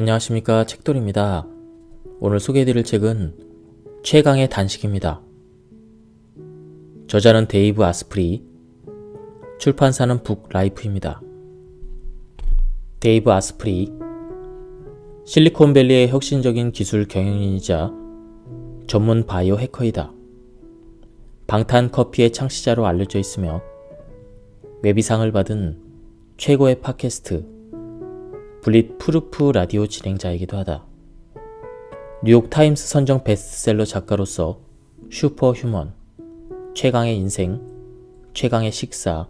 안녕하십니까, 책돌입니다. 오늘 소개해드릴 책은 최강의 단식입니다. 저자는 데이브 아스프리, 출판사는 북라이프입니다. 데이브 아스프리, 실리콘밸리의 혁신적인 기술 경영인이자 전문 바이오 해커이다. 방탄 커피의 창시자로 알려져 있으며 웨비상을 받은 최고의 팟캐스트 블릿 프루프 라디오 진행자이기도 하다. 뉴욕타임스 선정 베스트셀러 작가로서 슈퍼휴먼, 최강의 인생, 최강의 식사,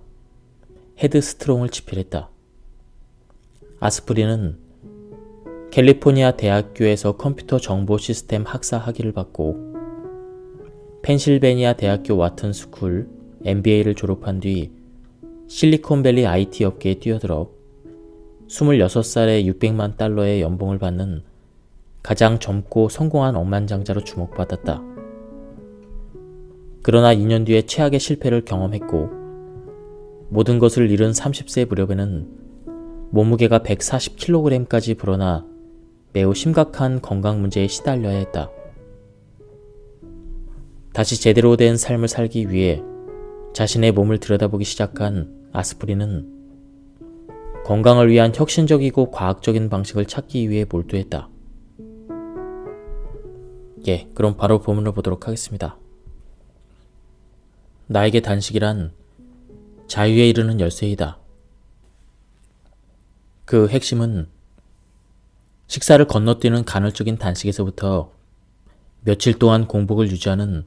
헤드스트롱을 집필했다. 아스프리는 캘리포니아 대학교에서 컴퓨터 정보 시스템 학사 학위를 받고 펜실베니아 대학교 와튼 스쿨 MBA를 졸업한 뒤 실리콘밸리 IT 업계에 뛰어들어 26살에 $600만 연봉을 받는 가장 젊고 성공한 억만장자로 주목받았다. 그러나 2년 뒤에 최악의 실패를 경험했고 모든 것을 잃은 30세 무렵에는 몸무게가 140kg까지 불어나 매우 심각한 건강 문제에 시달려야 했다. 다시 제대로 된 삶을 살기 위해 자신의 몸을 들여다보기 시작한 아스프리는 건강을 위한 혁신적이고 과학적인 방식을 찾기 위해 몰두했다. 그럼 바로 본문을 보도록 하겠습니다. 나에게 단식이란 자유에 이르는 열쇠이다. 그 핵심은 식사를 건너뛰는 간헐적인 단식에서부터 며칠 동안 공복을 유지하는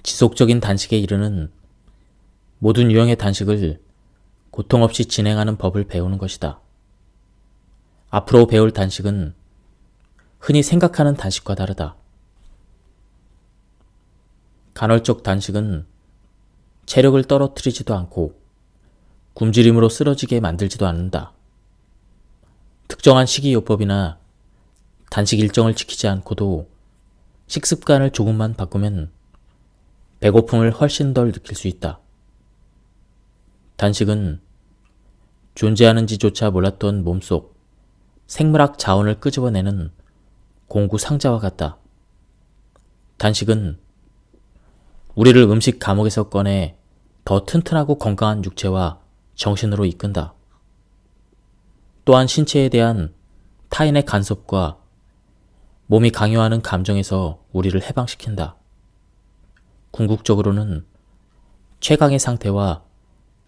지속적인 단식에 이르는 모든 유형의 단식을 고통 없이 진행하는 법을 배우는 것이다. 앞으로 배울 단식은 흔히 생각하는 단식과 다르다. 간헐적 단식은 체력을 떨어뜨리지도 않고 굶주림으로 쓰러지게 만들지도 않는다. 특정한 식이요법이나 단식 일정을 지키지 않고도 식습관을 조금만 바꾸면 배고픔을 훨씬 덜 느낄 수 있다. 단식은 존재하는지조차 몰랐던 몸속 생물학 자원을 끄집어내는 공구 상자와 같다. 단식은 우리를 음식 감옥에서 꺼내 더 튼튼하고 건강한 육체와 정신으로 이끈다. 또한 신체에 대한 타인의 간섭과 몸이 강요하는 감정에서 우리를 해방시킨다. 궁극적으로는 최강의 상태와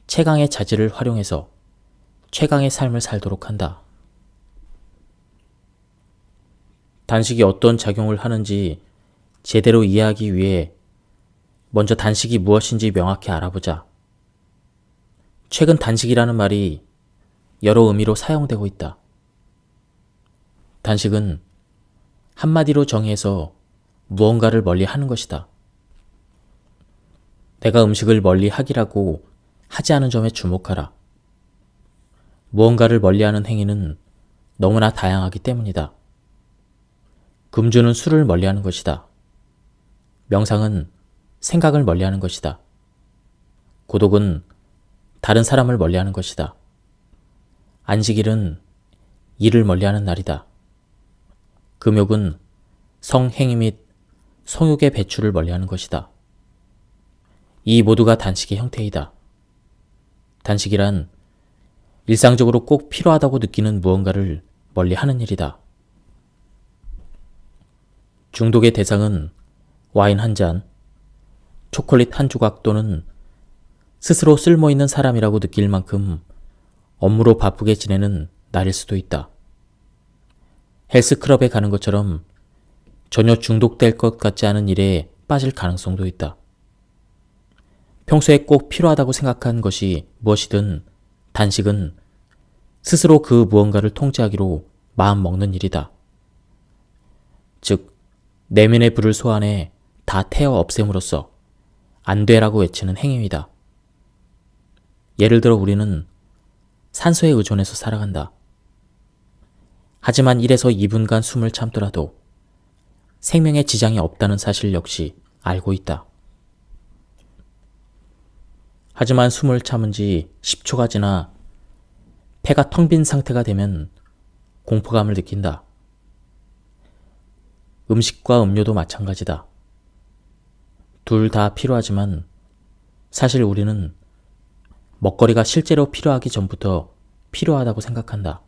최강의 자질을 활용해서 최강의 삶을 살도록 한다. 단식이 어떤 작용을 하는지 제대로 이해하기 위해 먼저 단식이 무엇인지 명확히 알아보자. 최근 단식이라는 말이 여러 의미로 사용되고 있다. 단식은 한마디로 정의해서 무언가를 멀리 하는 것이다. 내가 음식을 멀리 하기라고 하지 않은 점에 주목하라. 무언가를 멀리하는 행위는 너무나 다양하기 때문이다. 금주는 술을 멀리하는 것이다. 명상은 생각을 멀리하는 것이다. 고독은 다른 사람을 멀리하는 것이다. 안식일은 일을 멀리하는 날이다. 금욕은 성행위 및 성욕의 배출을 멀리하는 것이다. 이 모두가 단식의 형태이다. 단식이란 일상적으로 꼭 필요하다고 느끼는 무언가를 멀리하는 일이다. 중독의 대상은 와인 한 잔, 초콜릿 한 조각 또는 스스로 쓸모있는 사람이라고 느낄 만큼 업무로 바쁘게 지내는 날일 수도 있다. 헬스클럽에 가는 것처럼 전혀 중독될 것 같지 않은 일에 빠질 가능성도 있다. 평소에 꼭 필요하다고 생각한 것이 무엇이든 단식은 스스로 그 무언가를 통제하기로 마음먹는 일이다. 즉, 내면의 불을 소환해 다 태워 없앰으로써 안 돼라고 외치는 행위이다. 예를 들어 우리는 산소에 의존해서 살아간다. 하지만 1에서 2분간 숨을 참더라도 생명에 지장이 없다는 사실 역시 알고 있다. 하지만 숨을 참은 지 10초가 지나 폐가 텅 빈 상태가 되면 공포감을 느낀다. 음식과 음료도 마찬가지다. 둘 다 필요하지만 사실 우리는 먹거리가 실제로 필요하기 전부터 필요하다고 생각한다.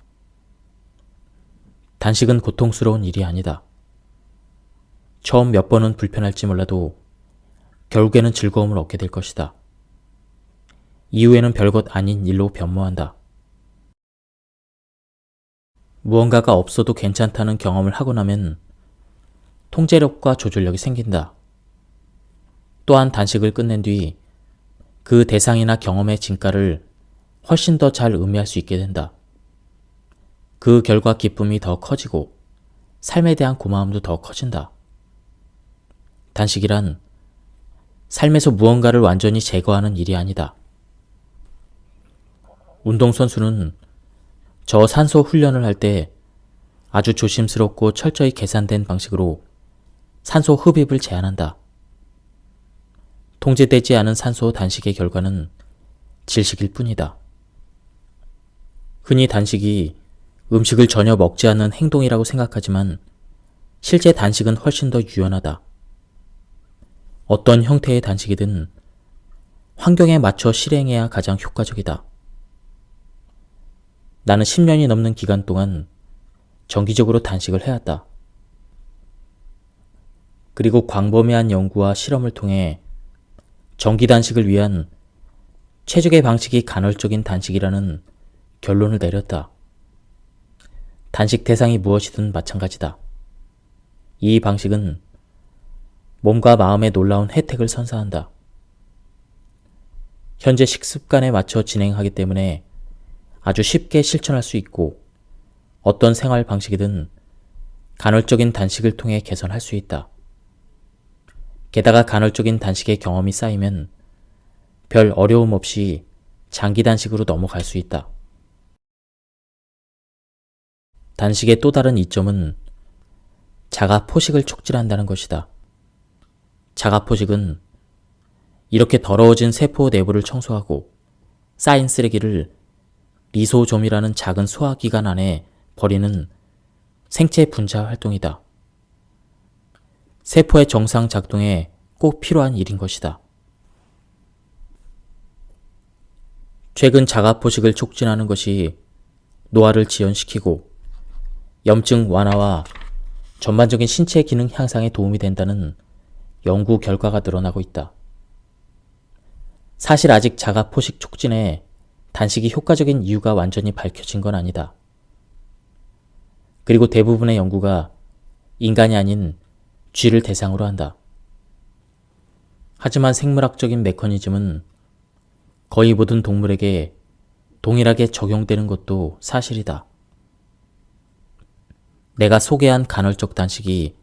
단식은 고통스러운 일이 아니다. 처음 몇 번은 불편할지 몰라도 결국에는 즐거움을 얻게 될 것이다. 이후에는 별것 아닌 일로 변모한다. 무언가가 없어도 괜찮다는 경험을 하고 나면 통제력과 조절력이 생긴다. 또한 단식을 끝낸 뒤 그 대상이나 경험의 진가를 훨씬 더 잘 음미할 수 있게 된다. 그 결과 기쁨이 더 커지고 삶에 대한 고마움도 더 커진다. 단식이란 삶에서 무언가를 완전히 제거하는 일이 아니다. 운동선수는 저산소 훈련을 할 때 아주 조심스럽고 철저히 계산된 방식으로 산소 흡입을 제한한다. 통제되지 않은 산소 단식의 결과는 질식일 뿐이다. 흔히 단식이 음식을 전혀 먹지 않는 행동이라고 생각하지만 실제 단식은 훨씬 더 유연하다. 어떤 형태의 단식이든 환경에 맞춰 실행해야 가장 효과적이다. 나는 10년이 넘는 기간 동안 정기적으로 단식을 해왔다. 그리고 광범위한 연구와 실험을 통해 정기 단식을 위한 최적의 방식이 간헐적인 단식이라는 결론을 내렸다. 단식 대상이 무엇이든 마찬가지다. 이 방식은 몸과 마음에 놀라운 혜택을 선사한다. 현재 식습관에 맞춰 진행하기 때문에 아주 쉽게 실천할 수 있고 어떤 생활 방식이든 간헐적인 단식을 통해 개선할 수 있다. 게다가 간헐적인 단식의 경험이 쌓이면 별 어려움 없이 장기 단식으로 넘어갈 수 있다. 단식의 또 다른 이점은 자가 포식을 촉진한다는 것이다. 자가 포식은 이렇게 더러워진 세포 내부를 청소하고 쌓인 쓰레기를 리소좀이라는 작은 소화기관 안에 버리는 생체 분자 활동이다. 세포의 정상 작동에 꼭 필요한 일인 것이다. 최근 자가 포식을 촉진하는 것이 노화를 지연시키고 염증 완화와 전반적인 신체 기능 향상에 도움이 된다는 연구 결과가 늘어나고 있다. 사실 아직 자가 포식 촉진에 단식이 효과적인 이유가 완전히 밝혀진 건 아니다. 그리고 대부분의 연구가 인간이 아닌 쥐를 대상으로 한다. 하지만 생물학적인 메커니즘은 거의 모든 동물에게 동일하게 적용되는 것도 사실이다. 내가 소개한 간헐적 단식이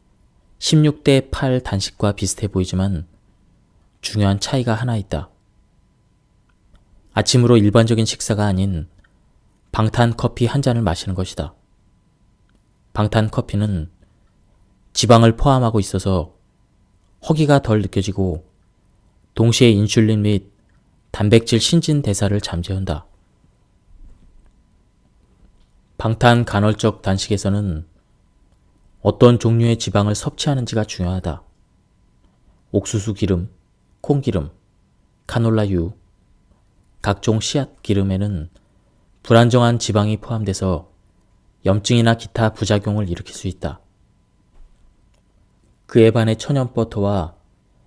16대 8 단식과 비슷해 보이지만 중요한 차이가 하나 있다. 아침으로 일반적인 식사가 아닌 방탄 커피 한 잔을 마시는 것이다. 방탄 커피는 지방을 포함하고 있어서 허기가 덜 느껴지고 동시에 인슐린 및 단백질 신진 대사를 잠재운다. 방탄 간헐적 단식에서는 어떤 종류의 지방을 섭취하는지가 중요하다. 옥수수 기름, 콩기름, 카놀라유, 각종 씨앗 기름에는 불안정한 지방이 포함돼서 염증이나 기타 부작용을 일으킬 수 있다. 그에 반해 천연버터와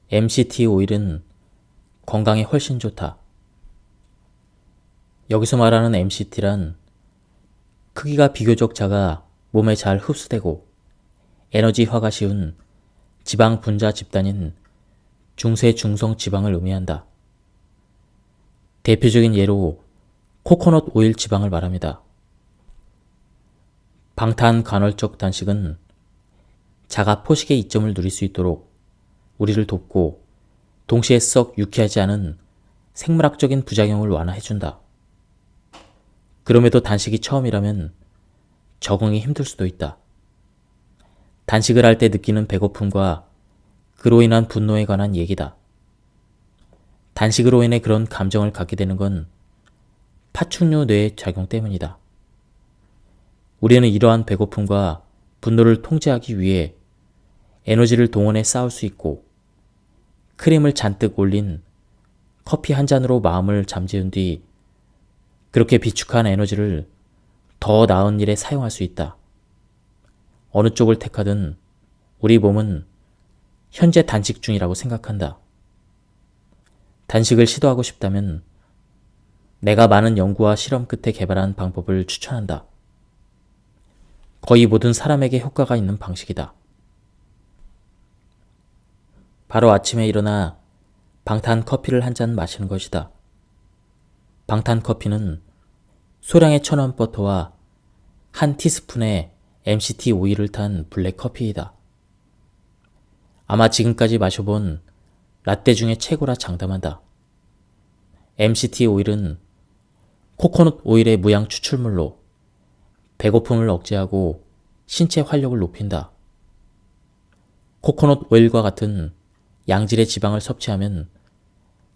MCT 오일은 건강에 훨씬 좋다. 여기서 말하는 MCT란 크기가 비교적 작아 몸에 잘 흡수되고 에너지화가 쉬운 지방 분자 집단인 중세 중성 지방을 의미한다. 대표적인 예로 코코넛 오일 지방을 말합니다. 방탄 간헐적 단식은 자가 포식의 이점을 누릴 수 있도록 우리를 돕고 동시에 썩 유쾌하지 않은 생물학적인 부작용을 완화해준다. 그럼에도 단식이 처음이라면 적응이 힘들 수도 있다. 단식을 할 때 느끼는 배고픔과 그로 인한 분노에 관한 얘기다. 단식으로 인해 그런 감정을 갖게 되는 건 파충류 뇌의 작용 때문이다. 우리는 이러한 배고픔과 분노를 통제하기 위해 에너지를 동원해 쌓을 수 있고 크림을 잔뜩 올린 커피 한 잔으로 마음을 잠재운 뒤 그렇게 비축한 에너지를 더 나은 일에 사용할 수 있다. 어느 쪽을 택하든 우리 몸은 현재 단식 중이라고 생각한다. 단식을 시도하고 싶다면 내가 많은 연구와 실험 끝에 개발한 방법을 추천한다. 거의 모든 사람에게 효과가 있는 방식이다. 바로 아침에 일어나 방탄 커피를 한 잔 마시는 것이다. 방탄 커피는 소량의 천원 버터와 한 티스푼의 MCT 오일을 탄 블랙 커피이다. 아마 지금까지 마셔본 라떼 중에 최고라 장담한다. MCT 오일은 코코넛 오일의 무양 추출물로 배고픔을 억제하고 신체 활력을 높인다. 코코넛 오일과 같은 양질의 지방을 섭취하면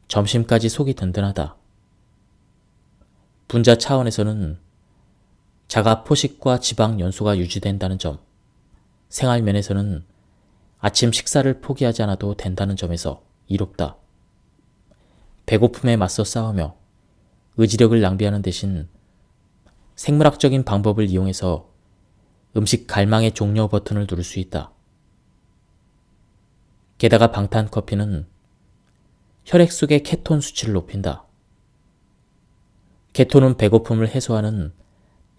점심까지 속이 든든하다. 분자 차원에서는 자가 포식과 지방 연소가 유지된다는 점, 생활 면에서는 아침 식사를 포기하지 않아도 된다는 점에서 이롭다. 배고픔에 맞서 싸우며 의지력을 낭비하는 대신 생물학적인 방법을 이용해서 음식 갈망의 종료 버튼을 누를 수 있다. 게다가 방탄 커피는 혈액 속의 케톤 수치를 높인다. 케톤은 배고픔을 해소하는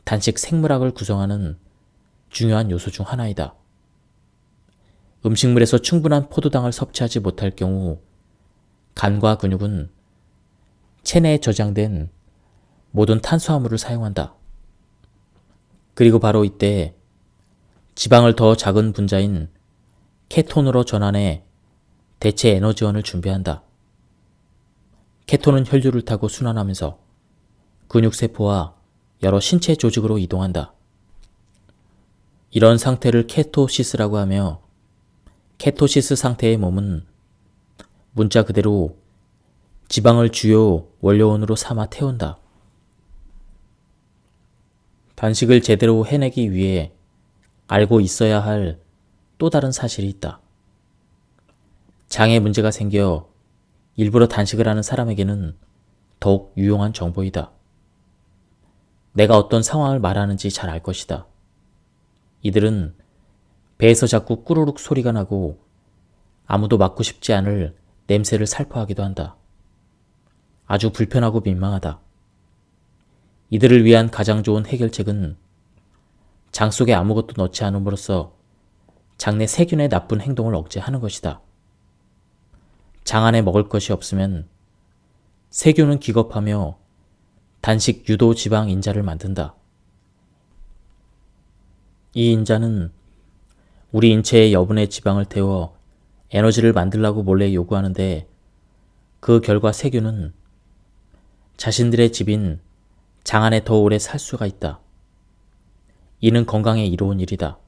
단식 생물학을 구성하는 중요한 요소 중 하나이다. 음식물에서 충분한 포도당을 섭취하지 못할 경우 간과 근육은 체내에 저장된 모든 탄수화물을 사용한다. 그리고 바로 이때 지방을 더 작은 분자인 케톤으로 전환해 대체 에너지원을 준비한다. 케톤은 혈류를 타고 순환하면서 근육세포와 여러 신체 조직으로 이동한다. 이런 상태를 케토시스라고 하며 케토시스 상태의 몸은 문자 그대로 지방을 주요 원료원으로 삼아 태운다. 단식을 제대로 해내기 위해 알고 있어야 할 또 다른 사실이 있다. 장에 문제가 생겨 일부러 단식을 하는 사람에게는 더욱 유용한 정보이다. 내가 어떤 상황을 말하는지 잘 알 것이다. 이들은 배에서 자꾸 꾸르륵 소리가 나고 아무도 맡고 싶지 않을 냄새를 살포하기도 한다. 아주 불편하고 민망하다. 이들을 위한 가장 좋은 해결책은 장 속에 아무것도 넣지 않음으로써 장내 세균의 나쁜 행동을 억제하는 것이다. 장 안에 먹을 것이 없으면 세균은 기겁하며 단식 유도 지방 인자를 만든다. 이 인자는 우리 인체에 여분의 지방을 태워 에너지를 만들라고 몰래 요구하는데 그 결과 세균은 자신들의 집인 장 안에 더 오래 살 수가 있다. 이는 건강에 이로운 일이다.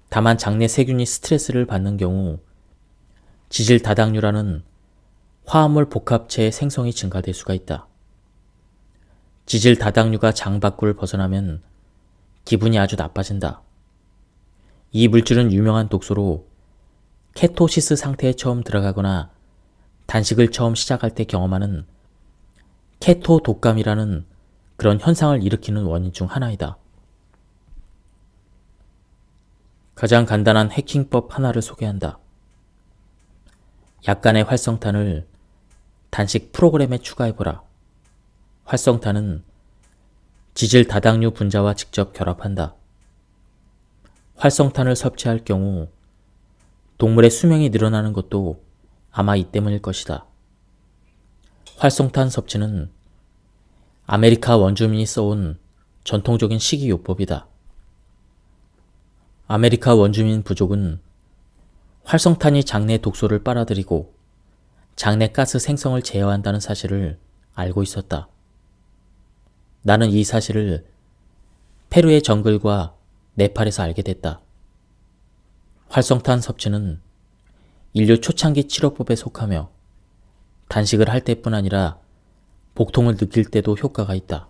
다만 장내 세균이 스트레스를 받는 경우 지질 다당류라는 화합물 복합체의 생성이 증가될 수가 있다. 지질 다당류가 장 밖을 벗어나면 기분이 아주 나빠진다. 이 물질은 유명한 독소로 케토시스 상태에 처음 들어가거나 단식을 처음 시작할 때 경험하는 케토 독감이라는 그런 현상을 일으키는 원인 중 하나이다. 가장 간단한 해킹법 하나를 소개한다. 약간의 활성탄을 단식 프로그램에 추가해보라. 활성탄은 지질 다당류 분자와 직접 결합한다. 활성탄을 섭취할 경우 동물의 수명이 늘어나는 것도 아마 이 때문일 것이다. 활성탄 섭취는 아메리카 원주민이 써온 전통적인 식이요법이다. 아메리카 원주민 부족은 활성탄이 장내 독소를 빨아들이고 장내 가스 생성을 제어한다는 사실을 알고 있었다. 나는 이 사실을 페루의 정글과 네팔에서 알게 됐다. 활성탄 섭취는 인류 초창기 치료법에 속하며 단식을 할 때뿐 아니라 복통을 느낄 때도 효과가 있다.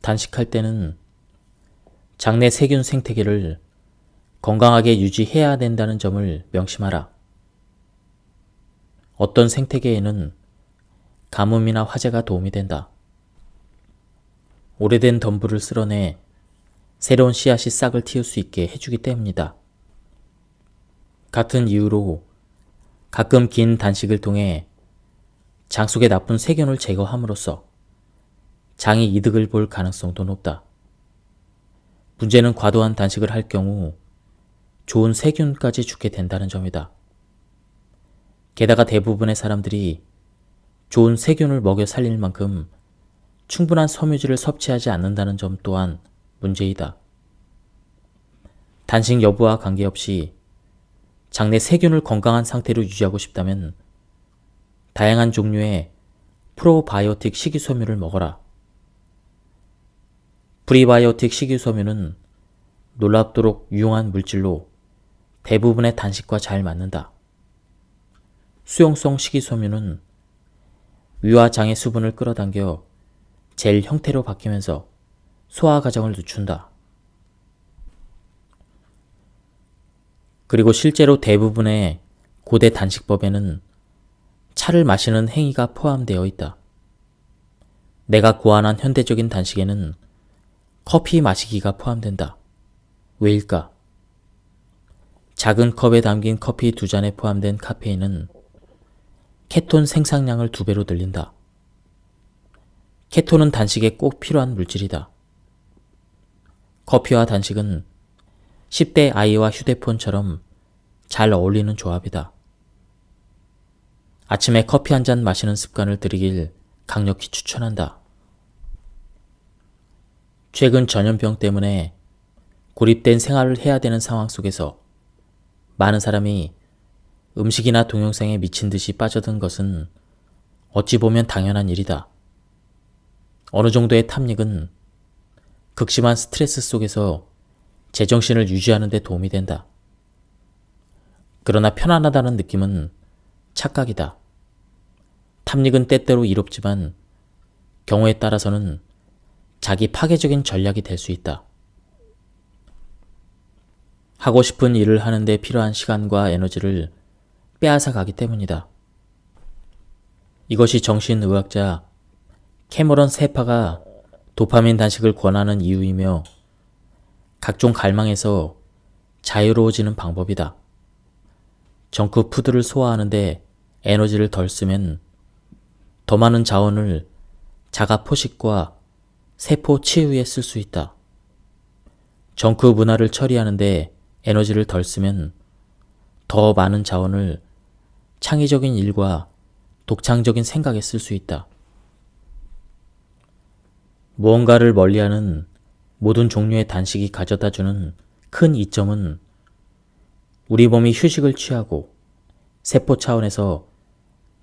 단식할 때는 장내 세균 생태계를 건강하게 유지해야 된다는 점을 명심하라. 어떤 생태계에는 가뭄이나 화재가 도움이 된다. 오래된 덤불을 쓸어내 새로운 씨앗이 싹을 틔울 수 있게 해주기 때문이다. 같은 이유로 가끔 긴 단식을 통해 장 속의 나쁜 세균을 제거함으로써 장이 이득을 볼 가능성도 높다. 문제는 과도한 단식을 할 경우 좋은 세균까지 죽게 된다는 점이다. 게다가 대부분의 사람들이 좋은 세균을 먹여 살릴 만큼 충분한 섬유질을 섭취하지 않는다는 점 또한 문제이다. 단식 여부와 관계없이 장내 세균을 건강한 상태로 유지하고 싶다면 다양한 종류의 프로바이오틱 식이섬유를 먹어라. 프리바이오틱 식이섬유는 놀랍도록 유용한 물질로 대부분의 단식과 잘 맞는다. 수용성 식이섬유는 위와 장의 수분을 끌어당겨 젤 형태로 바뀌면서 소화 과정을 늦춘다. 그리고 실제로 대부분의 고대 단식법에는 차를 마시는 행위가 포함되어 있다. 내가 고안한 현대적인 단식에는 커피 마시기가 포함된다. 왜일까? 작은 컵에 담긴 커피 2잔에 포함된 카페인은 케톤 생산량을 2배로 늘린다. 케톤은 단식에 꼭 필요한 물질이다. 커피와 단식은 10대 아이와 휴대폰처럼 잘 어울리는 조합이다. 아침에 커피 한 잔 마시는 습관을 들이길 강력히 추천한다. 최근 전염병 때문에 고립된 생활을 해야 되는 상황 속에서 많은 사람이 음식이나 동영상에 미친 듯이 빠져든 것은 어찌 보면 당연한 일이다. 어느 정도의 탐닉은 극심한 스트레스 속에서 제정신을 유지하는 데 도움이 된다. 그러나 편안하다는 느낌은 착각이다. 탐닉은 때때로 이롭지만 경우에 따라서는 자기 파괴적인 전략이 될 수 있다. 하고 싶은 일을 하는데 필요한 시간과 에너지를 빼앗아 가기 때문이다. 이것이 정신의학자 캐머런 세파가 도파민 단식을 권하는 이유이며 각종 갈망에서 자유로워지는 방법이다. 정크푸드를 소화하는데 에너지를 덜 쓰면 더 많은 자원을 자가 포식과 세포 치유에 쓸 수 있다. 정크 문화를 처리하는데 에너지를 덜 쓰면 더 많은 자원을 창의적인 일과 독창적인 생각에 쓸 수 있다. 무언가를 멀리하는 모든 종류의 단식이 가져다주는 큰 이점은 우리 몸이 휴식을 취하고 세포 차원에서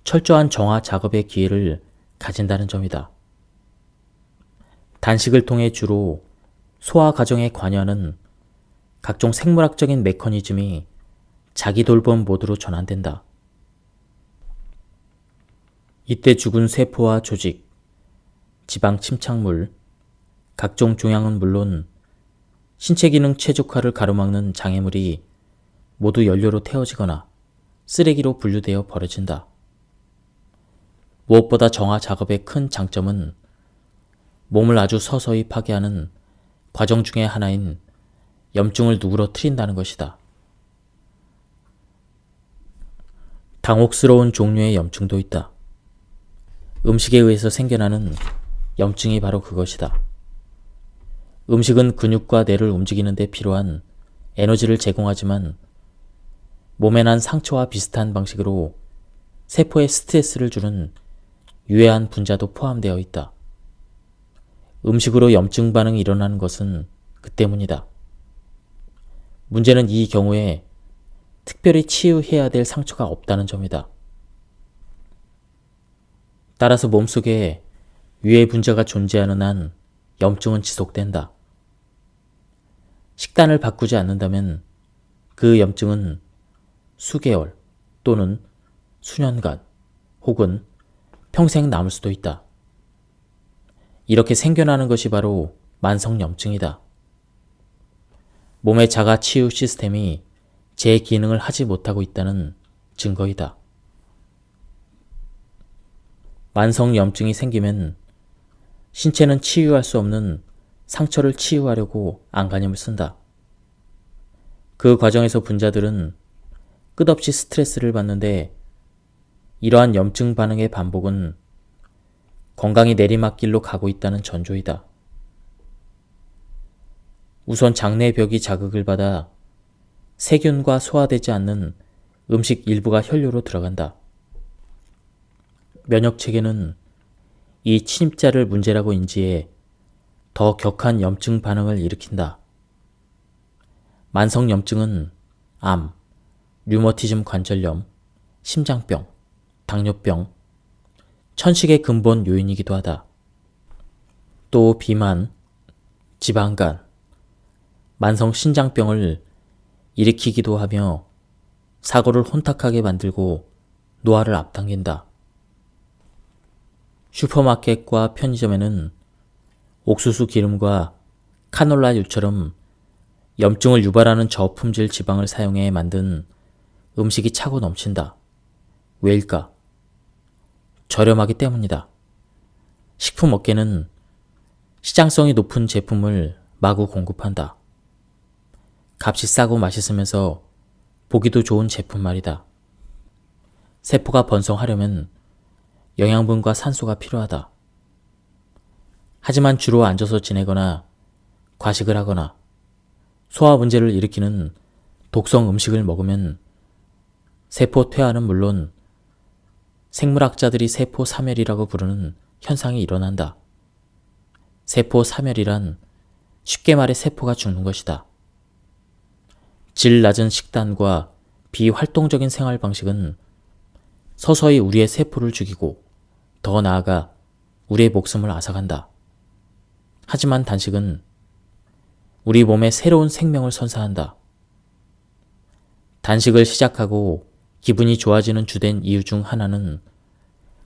철저한 정화 작업의 기회를 가진다는 점이다. 단식을 통해 주로 소화 과정에 관여하는 각종 생물학적인 메커니즘이 자기 돌봄 모드로 전환된다. 이때 죽은 세포와 조직, 지방 침착물, 각종 종양은 물론 신체 기능 최적화를 가로막는 장애물이 모두 연료로 태워지거나 쓰레기로 분류되어 버려진다. 무엇보다 정화 작업의 큰 장점은 몸을 아주 서서히 파괴하는 과정 중의 하나인 염증을 누그러뜨린다는 것이다. 당혹스러운 종류의 염증도 있다. 음식에 의해서 생겨나는 염증이 바로 그것이다. 음식은 근육과 뇌를 움직이는 데 필요한 에너지를 제공하지만 몸에 난 상처와 비슷한 방식으로 세포에 스트레스를 주는 유해한 분자도 포함되어 있다. 음식으로 염증 반응이 일어나는 것은 그 때문이다. 문제는 이 경우에 특별히 치유해야 될 상처가 없다는 점이다. 따라서 몸속에 유해 분자가 존재하는 한 염증은 지속된다. 식단을 바꾸지 않는다면 그 염증은 수개월 또는 수년간 혹은 평생 남을 수도 있다. 이렇게 생겨나는 것이 바로 만성염증이다. 몸의 자가 치유 시스템이 제 기능을 하지 못하고 있다는 증거이다. 만성 염증이 생기면 신체는 치유할 수 없는 상처를 치유하려고 안간힘을 쓴다. 그 과정에서 분자들은 끝없이 스트레스를 받는데 이러한 염증 반응의 반복은 건강이 내리막길로 가고 있다는 전조이다. 우선 장내 벽이 자극을 받아 세균과 소화되지 않는 음식 일부가 혈류로 들어간다. 면역체계는 이 침입자를 문제라고 인지해 더 격한 염증 반응을 일으킨다. 만성 염증은 암, 류머티즘 관절염, 심장병, 당뇨병, 천식의 근본 요인이기도 하다. 또 비만, 지방간, 만성 신장병을 일으키기도 하며 사고를 혼탁하게 만들고 노화를 앞당긴다. 슈퍼마켓과 편의점에는 옥수수 기름과 카놀라유처럼 염증을 유발하는 저품질 지방을 사용해 만든 음식이 차고 넘친다. 왜일까? 저렴하기 때문이다. 식품업계는 시장성이 높은 제품을 마구 공급한다. 값이 싸고 맛있으면서 보기도 좋은 제품 말이다. 세포가 번성하려면 영양분과 산소가 필요하다. 하지만 주로 앉아서 지내거나 과식을 하거나 소화 문제를 일으키는 독성 음식을 먹으면 세포 퇴화는 물론 생물학자들이 세포 사멸이라고 부르는 현상이 일어난다. 세포 사멸이란 쉽게 말해 세포가 죽는 것이다. 질 낮은 식단과 비활동적인 생활 방식은 서서히 우리의 세포를 죽이고 더 나아가 우리의 목숨을 앗아간다. 하지만 단식은 우리 몸에 새로운 생명을 선사한다. 단식을 시작하고 기분이 좋아지는 주된 이유 중 하나는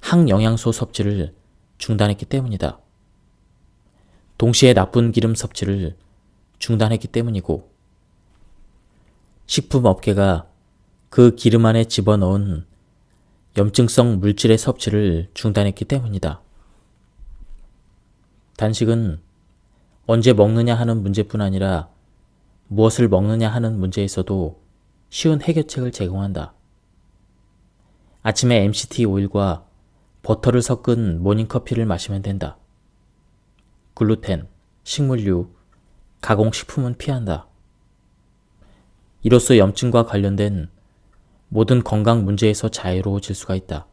항영양소 섭취를 중단했기 때문이다. 동시에 나쁜 기름 섭취를 중단했기 때문이고 식품업계가 그 기름 안에 집어넣은 염증성 물질의 섭취를 중단했기 때문이다. 단식은 언제 먹느냐 하는 문제뿐 아니라 무엇을 먹느냐 하는 문제에서도 쉬운 해결책을 제공한다. 아침에 MCT 오일과 버터를 섞은 모닝커피를 마시면 된다. 글루텐, 식물유, 가공식품은 피한다. 이로써 염증과 관련된 모든 건강 문제에서 자유로워질 수가 있다.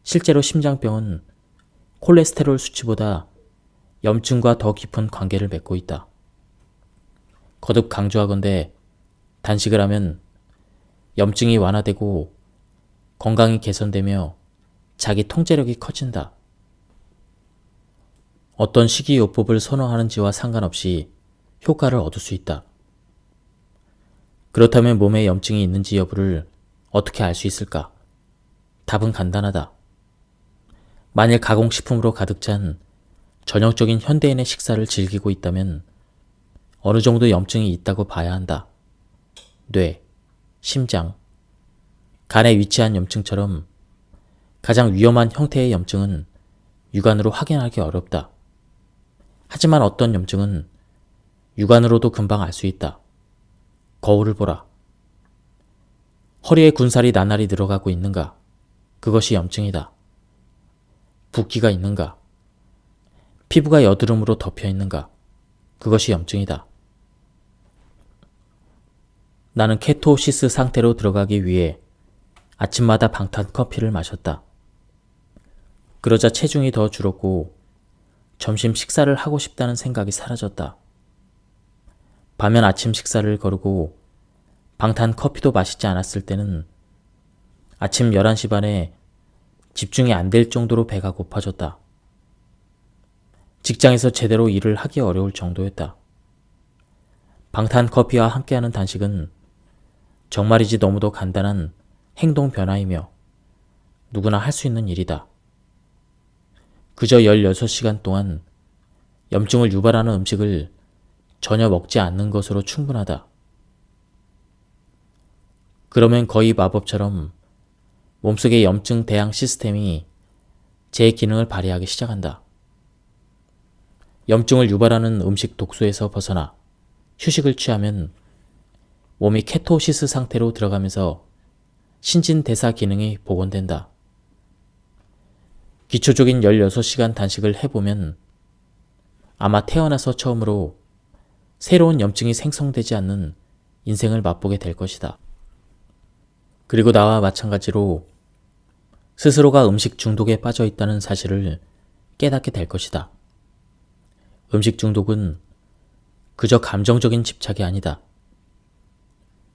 실제로 심장병은 콜레스테롤 수치보다 염증과 더 깊은 관계를 맺고 있다. 거듭 강조하건대 단식을 하면 염증이 완화되고 건강이 개선되며 자기 통제력이 커진다. 어떤 식이요법을 선호하는지와 상관없이 효과를 얻을 수 있다. 그렇다면 몸에 염증이 있는지 여부를 어떻게 알 수 있을까? 답은 간단하다. 만일 가공식품으로 가득 찬 전형적인 현대인의 식사를 즐기고 있다면 어느 정도 염증이 있다고 봐야 한다. 뇌, 심장, 간에 위치한 염증처럼 가장 위험한 형태의 염증은 육안으로 확인하기 어렵다. 하지만 어떤 염증은 육안으로도 금방 알 수 있다. 거울을 보라. 허리에 군살이 나날이 늘어가고 있는가? 그것이 염증이다. 붓기가 있는가? 피부가 여드름으로 덮여 있는가? 그것이 염증이다. 나는 케토시스 상태로 들어가기 위해 아침마다 방탄 커피를 마셨다. 그러자 체중이 더 줄었고 점심 식사를 하고 싶다는 생각이 사라졌다. 반면 아침 식사를 거르고 방탄 커피도 마시지 않았을 때는 아침 11시 반에 집중이 안 될 정도로 배가 고파졌다. 직장에서 제대로 일을 하기 어려울 정도였다. 방탄 커피와 함께하는 단식은 정말이지 너무도 간단한 행동 변화이며 누구나 할 수 있는 일이다. 그저 16시간 동안 염증을 유발하는 음식을 전혀 먹지 않는 것으로 충분하다. 그러면 거의 마법처럼 몸속의 염증 대항 시스템이 제 기능을 발휘하기 시작한다. 염증을 유발하는 음식 독소에서 벗어나 휴식을 취하면 몸이 케토시스 상태로 들어가면서 신진대사 기능이 복원된다. 기초적인 16시간 단식을 해보면 아마 태어나서 처음으로 새로운 염증이 생성되지 않는 인생을 맛보게 될 것이다. 그리고 나와 마찬가지로 스스로가 음식 중독에 빠져 있다는 사실을 깨닫게 될 것이다. 음식 중독은 그저 감정적인 집착이 아니다.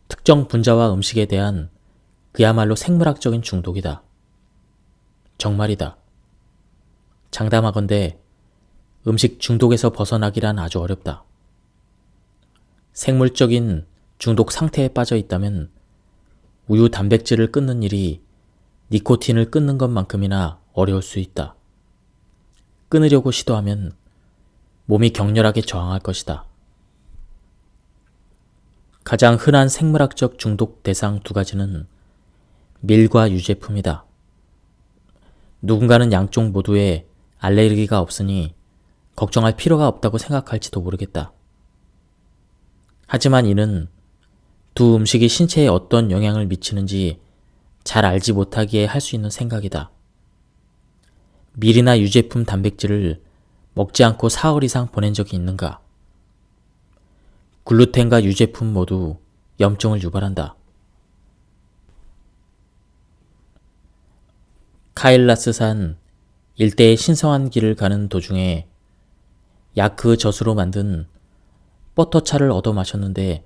특정 분자와 음식에 대한 그야말로 생물학적인 중독이다. 정말이다. 장담하건대 음식 중독에서 벗어나기란 아주 어렵다. 생물적인 중독 상태에 빠져 있다면 우유 단백질을 끊는 일이 니코틴을 끊는 것만큼이나 어려울 수 있다. 끊으려고 시도하면 몸이 격렬하게 저항할 것이다. 가장 흔한 생물학적 중독 대상 2가지는 밀과 유제품이다. 누군가는 양쪽 모두에 알레르기가 없으니 걱정할 필요가 없다고 생각할지도 모르겠다. 하지만 이는 두 음식이 신체에 어떤 영향을 미치는지 잘 알지 못하기에 할 수 있는 생각이다. 밀이나 유제품 단백질을 먹지 않고 사흘 이상 보낸 적이 있는가? 글루텐과 유제품 모두 염증을 유발한다. 카일라스산 일대의 신성한 길을 가는 도중에 야크 젖으로 만든 버터차를 얻어 마셨는데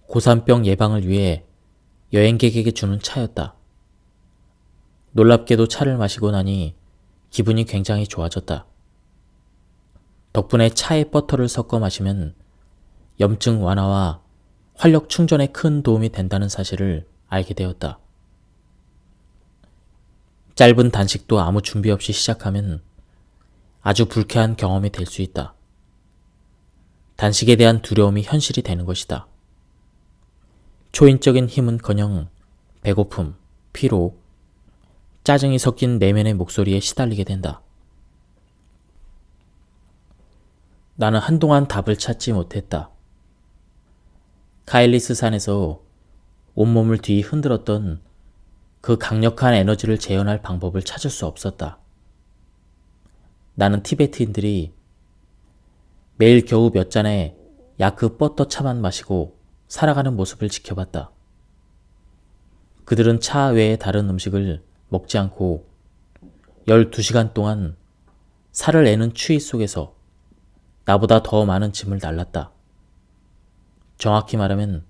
고산병 예방을 위해 여행객에게 주는 차였다. 놀랍게도 차를 마시고 나니 기분이 굉장히 좋아졌다. 덕분에 차에 버터를 섞어 마시면 염증 완화와 활력 충전에 큰 도움이 된다는 사실을 알게 되었다. 짧은 단식도 아무 준비 없이 시작하면 아주 불쾌한 경험이 될 수 있다. 단식에 대한 두려움이 현실이 되는 것이다. 초인적인 힘은커녕 배고픔, 피로, 짜증이 섞인 내면의 목소리에 시달리게 된다. 나는 한동안 답을 찾지 못했다. 카일리스 산에서 온몸을 뒤 흔들었던 그 강력한 에너지를 재현할 방법을 찾을 수 없었다. 나는 티베트인들이 매일 겨우 몇 잔의 야크 버터 차만 마시고 살아가는 모습을 지켜봤다. 그들은 차 외에 다른 음식을 먹지 않고 12시간 동안 살을 내는 추위 속에서 나보다 더 많은 짐을 날랐다. 정확히 말하면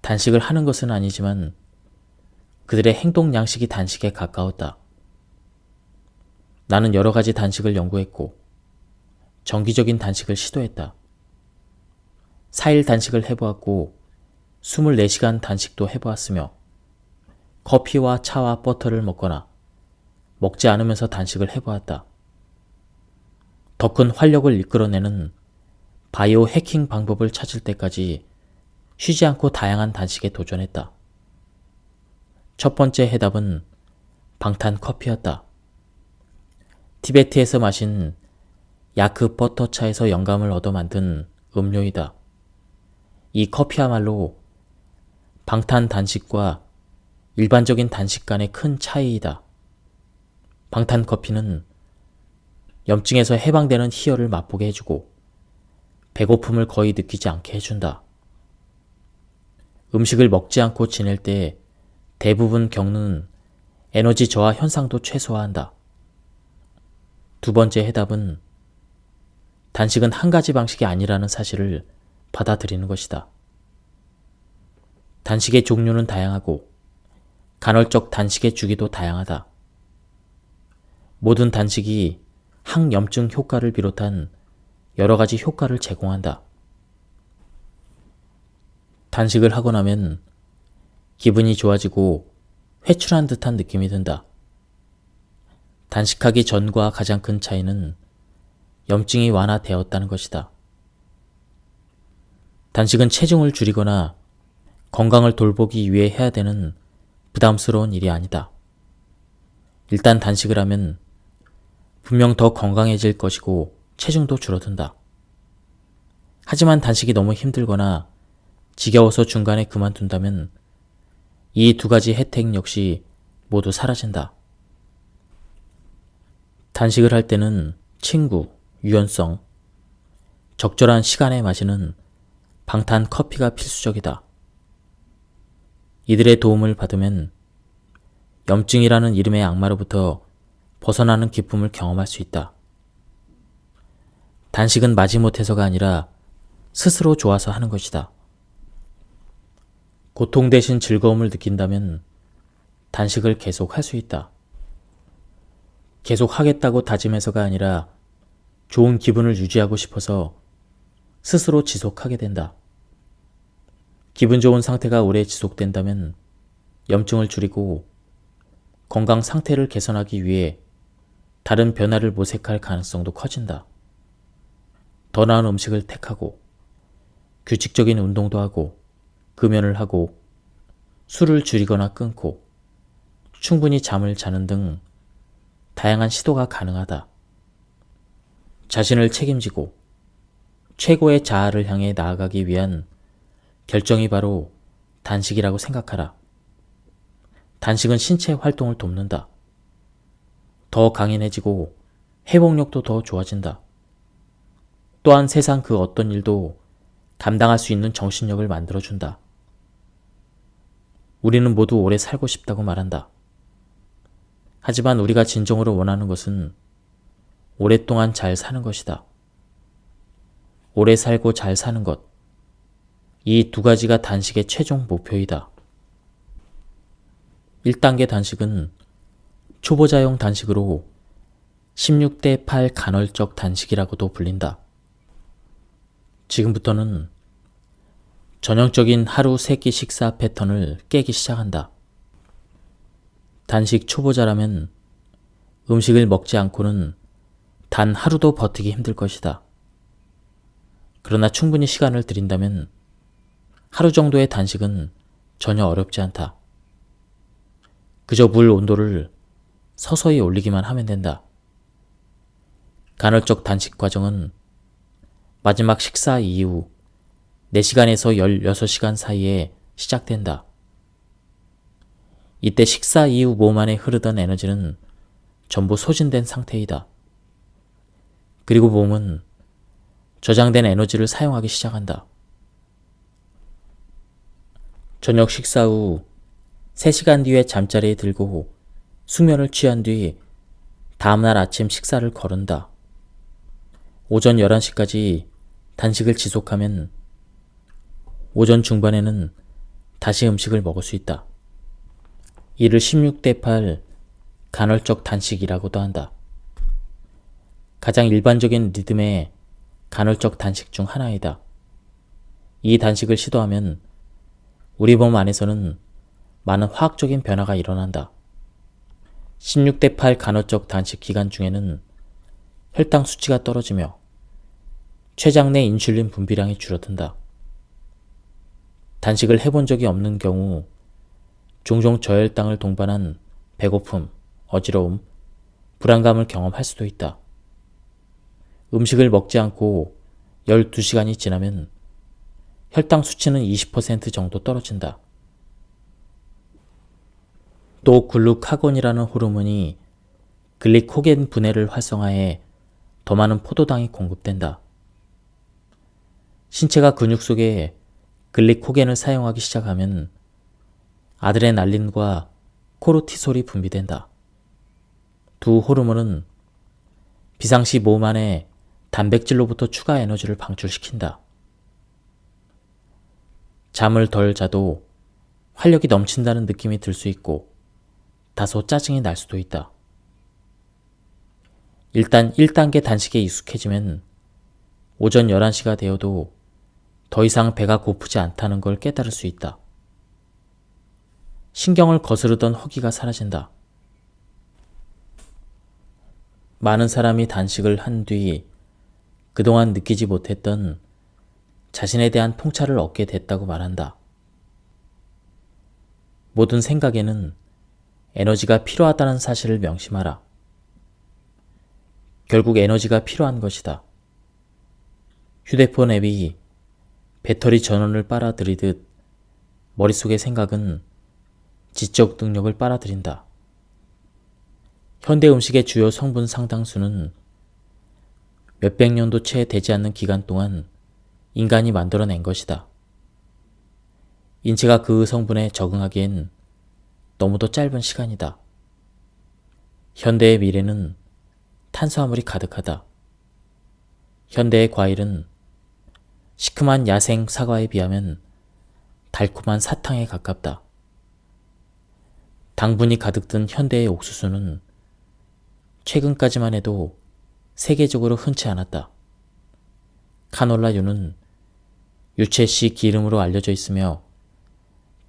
단식을 하는 것은 아니지만 그들의 행동 양식이 단식에 가까웠다. 나는 여러 가지 단식을 연구했고 정기적인 단식을 시도했다. 4일 단식을 해보았고 24시간 단식도 해보았으며 커피와 차와 버터를 먹거나 먹지 않으면서 단식을 해보았다. 더 큰 활력을 이끌어내는 바이오 해킹 방법을 찾을 때까지 쉬지 않고 다양한 단식에 도전했다. 첫 번째 해답은 방탄 커피였다. 티베트에서 마신 야크 버터차에서 영감을 얻어 만든 음료이다. 이 커피야말로 방탄 단식과 일반적인 단식 간의 큰 차이이다. 방탄 커피는 염증에서 해방되는 희열을 맛보게 해주고 배고픔을 거의 느끼지 않게 해준다. 음식을 먹지 않고 지낼 때 대부분 겪는 에너지 저하 현상도 최소화한다. 두 번째 해답은 단식은 한 가지 방식이 아니라는 사실을 받아들이는 것이다. 단식의 종류는 다양하고 간헐적 단식의 주기도 다양하다. 모든 단식이 항염증 효과를 비롯한 여러 가지 효과를 제공한다. 단식을 하고 나면 기분이 좋아지고 회출한 듯한 느낌이 든다. 단식하기 전과 가장 큰 차이는 염증이 완화되었다는 것이다. 단식은 체중을 줄이거나 건강을 돌보기 위해 해야 되는 부담스러운 일이 아니다. 일단 단식을 하면 분명 더 건강해질 것이고 체중도 줄어든다. 하지만 단식이 너무 힘들거나 지겨워서 중간에 그만둔다면 이 두 가지 혜택 역시 모두 사라진다. 단식을 할 때는 친구, 유연성, 적절한 시간에 마시는 방탄 커피가 필수적이다. 이들의 도움을 받으면 염증이라는 이름의 악마로부터 벗어나는 기쁨을 경험할 수 있다. 단식은 마지못해서가 아니라 스스로 좋아서 하는 것이다. 고통 대신 즐거움을 느낀다면 단식을 계속 할 수 있다. 계속 하겠다고 다짐해서가 아니라 좋은 기분을 유지하고 싶어서 스스로 지속하게 된다. 기분 좋은 상태가 오래 지속된다면 염증을 줄이고 건강 상태를 개선하기 위해 다른 변화를 모색할 가능성도 커진다. 더 나은 음식을 택하고 규칙적인 운동도 하고 금연을 하고 술을 줄이거나 끊고 충분히 잠을 자는 등 다양한 시도가 가능하다. 자신을 책임지고 최고의 자아를 향해 나아가기 위한 결정이 바로 단식이라고 생각하라. 단식은 신체 활동을 돕는다. 더 강인해지고 회복력도 더 좋아진다. 또한 세상 그 어떤 일도 감당할 수 있는 정신력을 만들어준다. 우리는 모두 오래 살고 싶다고 말한다. 하지만 우리가 진정으로 원하는 것은 오랫동안 잘 사는 것이다. 오래 살고 잘 사는 것. 이 두 가지가 단식의 최종 목표이다. 1단계 단식은 초보자용 단식으로 16대 8 간헐적 단식이라고도 불린다. 지금부터는 전형적인 하루 3끼 식사 패턴을 깨기 시작한다. 단식 초보자라면 음식을 먹지 않고는 단 하루도 버티기 힘들 것이다. 그러나 충분히 시간을 들인다면 하루 정도의 단식은 전혀 어렵지 않다. 그저 물 온도를 서서히 올리기만 하면 된다. 간헐적 단식 과정은 마지막 식사 이후 4시간에서 16시간 사이에 시작된다. 이때 식사 이후 몸 안에 흐르던 에너지는 전부 소진된 상태이다. 그리고 몸은 저장된 에너지를 사용하기 시작한다. 저녁 식사 후 3시간 뒤에 잠자리에 들고 숙면을 취한 뒤 다음날 아침 식사를 거른다. 오전 11시까지 단식을 지속하면 오전 중반에는 다시 음식을 먹을 수 있다. 이를 16대 8 간헐적 단식이라고도 한다. 가장 일반적인 리듬의 간헐적 단식 중 하나이다. 이 단식을 시도하면 우리 몸 안에서는 많은 화학적인 변화가 일어난다. 16대 8 간헐적 단식 기간 중에는 혈당 수치가 떨어지며 췌장 내 인슐린 분비량이 줄어든다. 단식을 해본 적이 없는 경우 종종 저혈당을 동반한 배고픔, 어지러움, 불안감을 경험할 수도 있다. 음식을 먹지 않고 12시간이 지나면 혈당 수치는 20% 정도 떨어진다. 또 글루카곤이라는 호르몬이 글리코겐 분해를 활성화해 더 많은 포도당이 공급된다. 신체가 근육 속에 글리코겐을 사용하기 시작하면 아드레날린과 코르티솔이 분비된다. 두 호르몬은 비상시 몸 안에 단백질로부터 추가 에너지를 방출시킨다. 잠을 덜 자도 활력이 넘친다는 느낌이 들 수 있고 다소 짜증이 날 수도 있다. 일단 1단계 단식에 익숙해지면 오전 11시가 되어도 더 이상 배가 고프지 않다는 걸 깨달을 수 있다. 신경을 거스르던 허기가 사라진다. 많은 사람이 단식을 한 뒤 그동안 느끼지 못했던 자신에 대한 통찰을 얻게 됐다고 말한다. 모든 생각에는 에너지가 필요하다는 사실을 명심하라. 결국 에너지가 필요한 것이다. 휴대폰 앱이 배터리 전원을 빨아들이듯 머릿속의 생각은 지적 능력을 빨아들인다. 현대 음식의 주요 성분 상당수는 몇백 년도 채 되지 않는 기간 동안 인간이 만들어낸 것이다. 인체가 그 성분에 적응하기엔 너무도 짧은 시간이다. 현대의 미래는 탄수화물이 가득하다. 현대의 과일은 시큼한 야생 사과에 비하면 달콤한 사탕에 가깝다. 당분이 가득 든 현대의 옥수수는 최근까지만 해도 세계적으로 흔치 않았다. 카놀라유는 유채씨 기름으로 알려져 있으며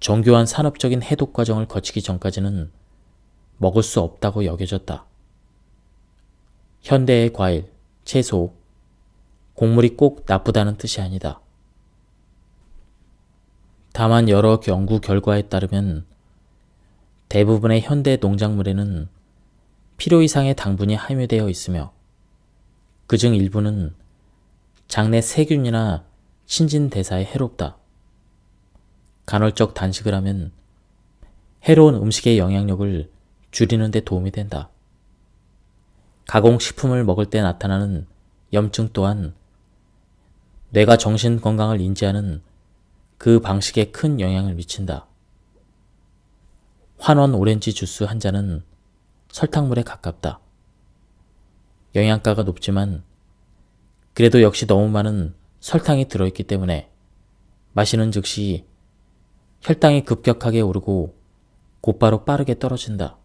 정교한 산업적인 해독 과정을 거치기 전까지는 먹을 수 없다고 여겨졌다. 현대의 과일, 채소, 곡물이 꼭 나쁘다는 뜻이 아니다. 다만 여러 연구 결과에 따르면 대부분의 현대 농작물에는 필요 이상의 당분이 함유되어 있으며 그중 일부는 장내 세균이나 신진대사에 해롭다. 간헐적 단식을 하면 해로운 음식의 영향력을 줄이는 데 도움이 된다. 가공식품을 먹을 때 나타나는 염증 또한 뇌가 정신 건강을 인지하는 그 방식에 큰 영향을 미친다. 환원 오렌지 주스 한 잔은 설탕물에 가깝다. 영양가가 높지만 그래도 역시 너무 많은 설탕이 들어있기 때문에 마시는 즉시 혈당이 급격하게 오르고 곧바로 빠르게 떨어진다.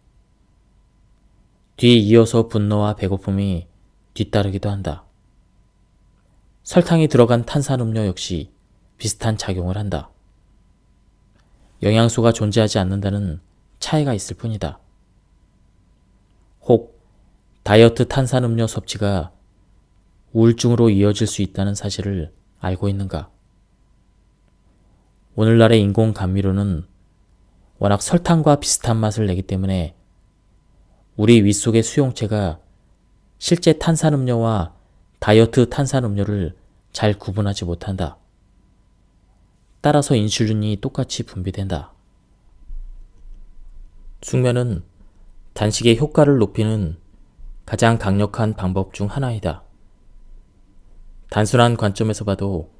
뒤에 이어서 분노와 배고픔이 뒤따르기도 한다. 설탕이 들어간 탄산음료 역시 비슷한 작용을 한다. 영양소가 존재하지 않는다는 차이가 있을 뿐이다. 혹 다이어트 탄산음료 섭취가 우울증으로 이어질 수 있다는 사실을 알고 있는가? 오늘날의 인공 감미료는 워낙 설탕과 비슷한 맛을 내기 때문에 우리 위 속의 수용체가 실제 탄산음료와 다이어트 탄산음료를 잘 구분하지 못한다. 따라서 인슐린이 똑같이 분비된다. 숙면은 단식의 효과를 높이는 가장 강력한 방법 중 하나이다. 단순한 관점에서 봐도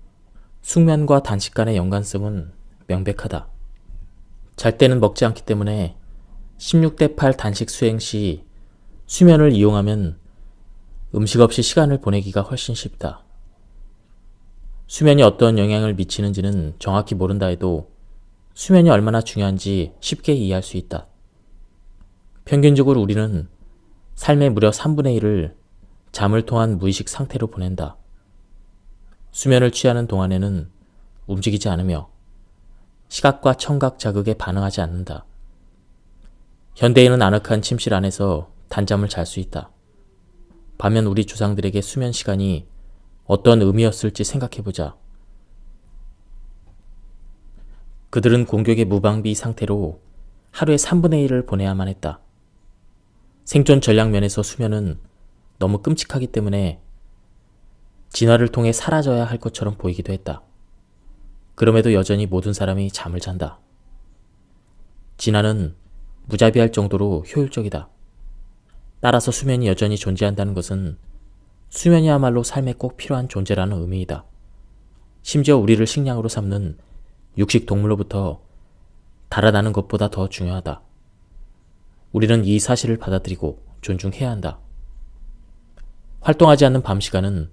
숙면과 단식 간의 연관성은 명백하다. 잘 때는 먹지 않기 때문에 16대 8 단식 수행 시 수면을 이용하면 음식 없이 시간을 보내기가 훨씬 쉽다. 수면이 어떤 영향을 미치는지는 정확히 모른다 해도 수면이 얼마나 중요한지 쉽게 이해할 수 있다. 평균적으로 우리는 삶의 무려 3분의 1을 잠을 통한 무의식 상태로 보낸다. 수면을 취하는 동안에는 움직이지 않으며 시각과 청각 자극에 반응하지 않는다. 현대인은 아늑한 침실 안에서 단잠을 잘 수 있다. 반면 우리 조상들에게 수면 시간이 어떤 의미였을지 생각해보자. 그들은 공격의 무방비 상태로 하루의 3분의 1을 보내야만 했다. 생존 전략 면에서 수면은 너무 끔찍하기 때문에 진화를 통해 사라져야 할 것처럼 보이기도 했다. 그럼에도 여전히 모든 사람이 잠을 잔다. 진화는 무자비할 정도로 효율적이다. 따라서 수면이 여전히 존재한다는 것은 수면이야말로 삶에 꼭 필요한 존재라는 의미이다. 심지어 우리를 식량으로 삼는 육식 동물로부터 달아나는 것보다 더 중요하다. 우리는 이 사실을 받아들이고 존중해야 한다. 활동하지 않는 밤 시간은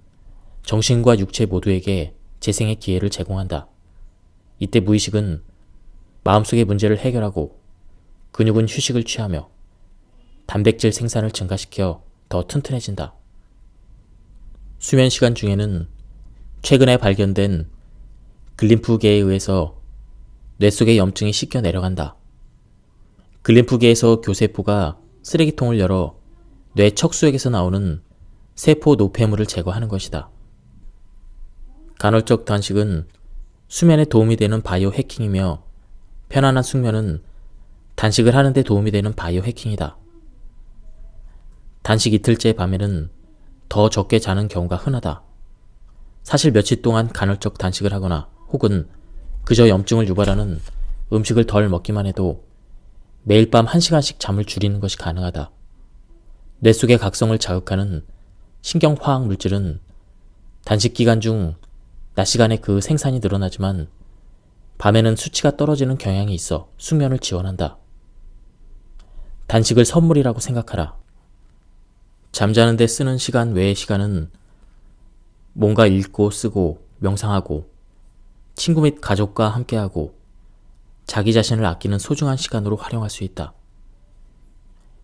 정신과 육체 모두에게 재생의 기회를 제공한다. 이때 무의식은 마음속의 문제를 해결하고 근육은 휴식을 취하며 단백질 생산을 증가시켜 더 튼튼해진다. 수면 시간 중에는 최근에 발견된 글림프계에 의해서 뇌 속의 염증이 씻겨 내려간다. 글림프계에서 교세포가 쓰레기통을 열어 뇌 척수액에서 나오는 세포 노폐물을 제거하는 것이다. 간헐적 단식은 수면에 도움이 되는 바이오 해킹이며 편안한 숙면은 단식을 하는 데 도움이 되는 바이오 해킹이다. 단식 이틀째 밤에는 더 적게 자는 경우가 흔하다. 사실 며칠 동안 간헐적 단식을 하거나 혹은 그저 염증을 유발하는 음식을 덜 먹기만 해도 매일 밤 1시간씩 잠을 줄이는 것이 가능하다. 뇌 속의 각성을 자극하는 신경화학 물질은 단식 기간 중 낮 시간에 그 생산이 늘어나지만 밤에는 수치가 떨어지는 경향이 있어 숙면을 지원한다. 단식을 선물이라고 생각하라. 잠자는 데 쓰는 시간 외의 시간은 뭔가 읽고 쓰고 명상하고 친구 및 가족과 함께하고 자기 자신을 아끼는 소중한 시간으로 활용할 수 있다.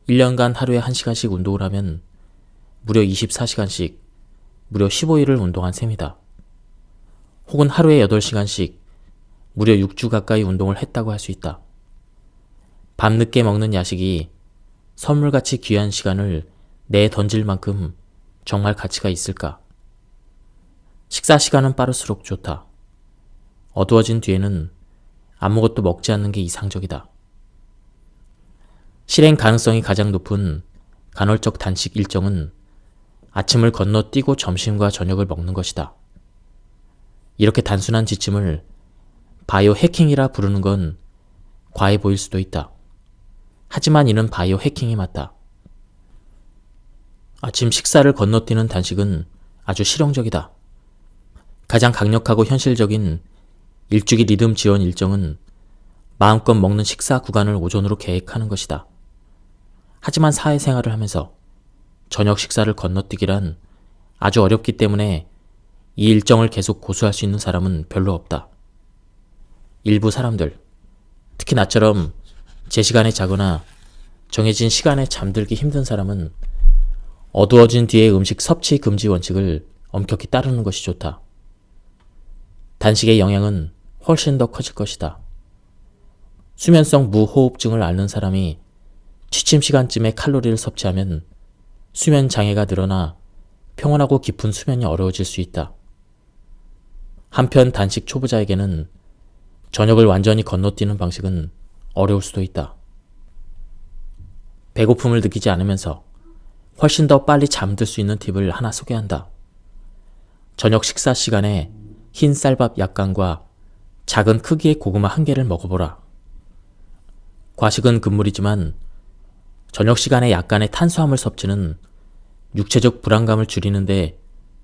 1년간 하루에 1시간씩 운동을 하면 무려 24시간씩, 무려 15일을 운동한 셈이다. 혹은 하루에 8시간씩, 무려 6주 가까이 운동을 했다고 할 수 있다. 밤늦게 먹는 야식이 선물같이 귀한 시간을 내에 던질 만큼 정말 가치가 있을까? 식사 시간은 빠를수록 좋다. 어두워진 뒤에는 아무것도 먹지 않는 게 이상적이다. 실행 가능성이 가장 높은 간헐적 단식 일정은 아침을 건너뛰고 점심과 저녁을 먹는 것이다. 이렇게 단순한 지침을 바이오 해킹이라 부르는 건 과해 보일 수도 있다. 하지만 이는 바이오 해킹이 맞다. 아침 식사를 건너뛰는 단식은 아주 실용적이다. 가장 강력하고 현실적인 일주기 리듬 지원 일정은 마음껏 먹는 식사 구간을 오존으로 계획하는 것이다. 하지만 사회생활을 하면서 저녁 식사를 건너뛰기란 아주 어렵기 때문에 이 일정을 계속 고수할 수 있는 사람은 별로 없다. 일부 사람들, 특히 나처럼 제 시간에 자거나 정해진 시간에 잠들기 힘든 사람은 어두워진 뒤에 음식 섭취 금지 원칙을 엄격히 따르는 것이 좋다. 단식의 영향은 훨씬 더 커질 것이다. 수면성 무호흡증을 앓는 사람이 취침 시간쯤에 칼로리를 섭취하면 수면 장애가 늘어나 평온하고 깊은 수면이 어려워질 수 있다. 한편 단식 초보자에게는 저녁을 완전히 건너뛰는 방식은 어려울 수도 있다. 배고픔을 느끼지 않으면서 훨씬 더 빨리 잠들 수 있는 팁을 하나 소개한다. 저녁 식사 시간에 흰 쌀밥 약간과 작은 크기의 고구마 1개를 먹어보라. 과식은 금물이지만 저녁 시간에 약간의 탄수화물 섭취는 육체적 불안감을 줄이는데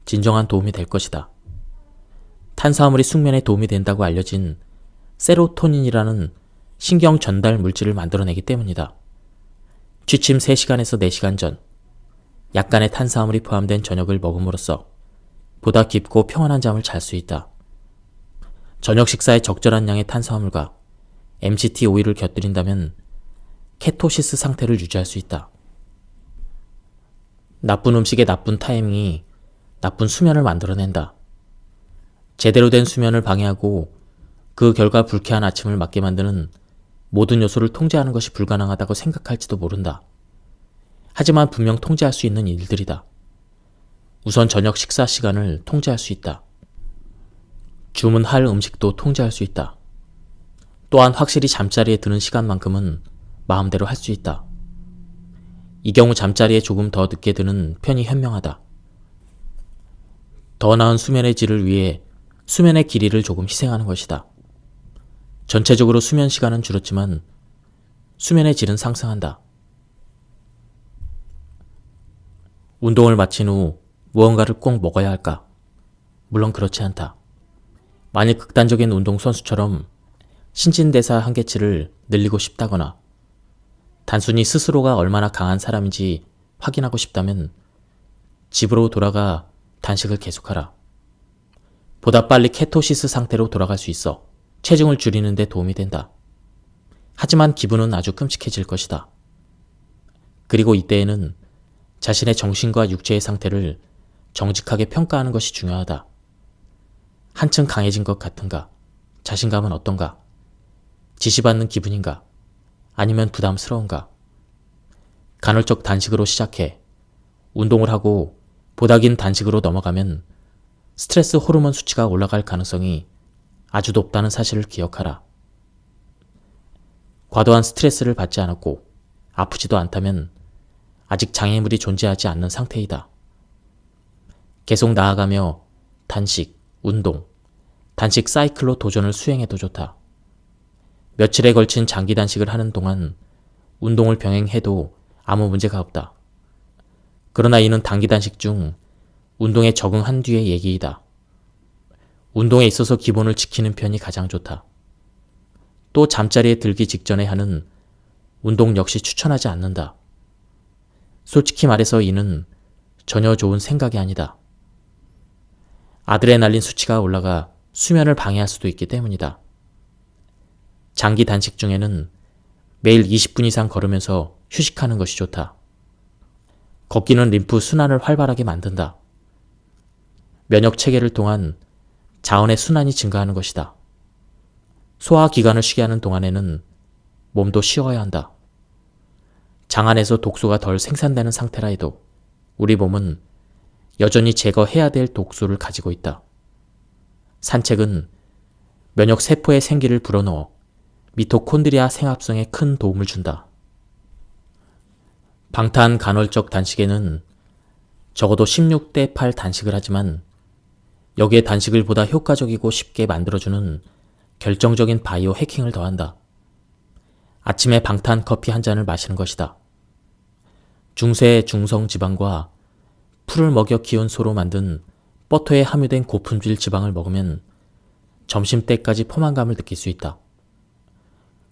진정한 도움이 될 것이다. 탄수화물이 숙면에 도움이 된다고 알려진 세로토닌이라는 신경 전달 물질을 만들어내기 때문이다. 취침 3시간에서 4시간 전, 약간의 탄수화물이 포함된 저녁을 먹음으로써 보다 깊고 평안한 잠을 잘 수 있다. 저녁 식사에 적절한 양의 탄수화물과 MCT 오일을 곁들인다면 케토시스 상태를 유지할 수 있다. 나쁜 음식의 나쁜 타이밍이 나쁜 수면을 만들어낸다. 제대로 된 수면을 방해하고 그 결과 불쾌한 아침을 맞게 만드는 모든 요소를 통제하는 것이 불가능하다고 생각할지도 모른다. 하지만 분명 통제할 수 있는 일들이다. 우선 저녁 식사 시간을 통제할 수 있다. 주문할 음식도 통제할 수 있다. 또한 확실히 잠자리에 드는 시간만큼은 마음대로 할 수 있다. 이 경우 잠자리에 조금 더 늦게 드는 편이 현명하다. 더 나은 수면의 질을 위해 수면의 길이를 조금 희생하는 것이다. 전체적으로 수면 시간은 줄었지만 수면의 질은 상승한다. 운동을 마친 후 무언가를 꼭 먹어야 할까? 물론 그렇지 않다. 만일 극단적인 운동선수처럼 신진대사 한계치를 늘리고 싶다거나 단순히 스스로가 얼마나 강한 사람인지 확인하고 싶다면 집으로 돌아가 단식을 계속하라. 보다 빨리 케토시스 상태로 돌아갈 수 있어 체중을 줄이는 데 도움이 된다. 하지만 기분은 아주 끔찍해질 것이다. 그리고 이때에는 자신의 정신과 육체의 상태를 정직하게 평가하는 것이 중요하다. 한층 강해진 것 같은가? 자신감은 어떤가? 지시받는 기분인가? 아니면 부담스러운가? 간헐적 단식으로 시작해 운동을 하고 보다 긴 단식으로 넘어가면 스트레스 호르몬 수치가 올라갈 가능성이 아주 높다는 사실을 기억하라. 과도한 스트레스를 받지 않았고 아프지도 않다면 아직 장애물이 존재하지 않는 상태이다. 계속 나아가며 단식, 운동, 단식 사이클로 도전을 수행해도 좋다. 며칠에 걸친 장기 단식을 하는 동안 운동을 병행해도 아무 문제가 없다. 그러나 이는 단기 단식 중 운동에 적응한 뒤의 얘기이다. 운동에 있어서 기본을 지키는 편이 가장 좋다. 또 잠자리에 들기 직전에 하는 운동 역시 추천하지 않는다. 솔직히 말해서 이는 전혀 좋은 생각이 아니다. 아드레날린 수치가 올라가 수면을 방해할 수도 있기 때문이다. 장기 단식 중에는 매일 20분 이상 걸으면서 휴식하는 것이 좋다. 걷기는 림프 순환을 활발하게 만든다. 면역 체계를 통한 자원의 순환이 증가하는 것이다. 소화기관을 쉬게 하는 동안에는 몸도 쉬어야 한다. 장 안에서 독소가 덜 생산되는 상태라 해도 우리 몸은 여전히 제거해야 될 독소를 가지고 있다. 산책은 면역 세포의 생기를 불어넣어 미토콘드리아 생합성에 큰 도움을 준다. 방탄 간헐적 단식에는 적어도 16대 8 단식을 하지만 여기에 단식을 보다 효과적이고 쉽게 만들어주는 결정적인 바이오 해킹을 더한다. 아침에 방탄 커피 한 잔을 마시는 것이다. 중세 중성 지방과 풀을 먹여 키운 소로 만든 버터에 함유된 고품질 지방을 먹으면 점심때까지 포만감을 느낄 수 있다.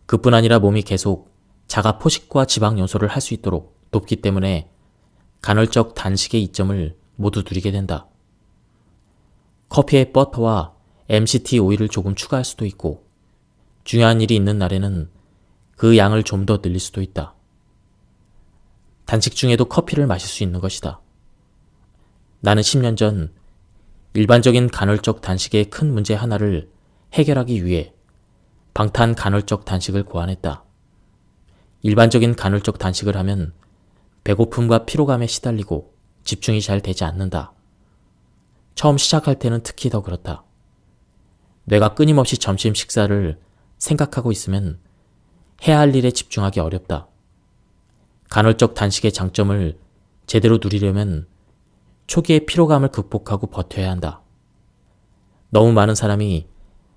그뿐 아니라 몸이 계속 자가 포식과 지방 요소를 할 수 있도록 돕기 때문에 간헐적 단식의 이점을 모두 누리게 된다. 커피에 버터와 MCT 오일을 조금 추가할 수도 있고 중요한 일이 있는 날에는 그 양을 좀 더 늘릴 수도 있다. 단식 중에도 커피를 마실 수 있는 것이다. 나는 10년 전 일반적인 간헐적 단식의 큰 문제 하나를 해결하기 위해 방탄 간헐적 단식을 고안했다. 일반적인 간헐적 단식을 하면 배고픔과 피로감에 시달리고 집중이 잘 되지 않는다. 처음 시작할 때는 특히 더 그렇다. 뇌가 끊임없이 점심 식사를 생각하고 있으면 해야 할 일에 집중하기 어렵다. 간헐적 단식의 장점을 제대로 누리려면 초기의 피로감을 극복하고 버텨야 한다. 너무 많은 사람이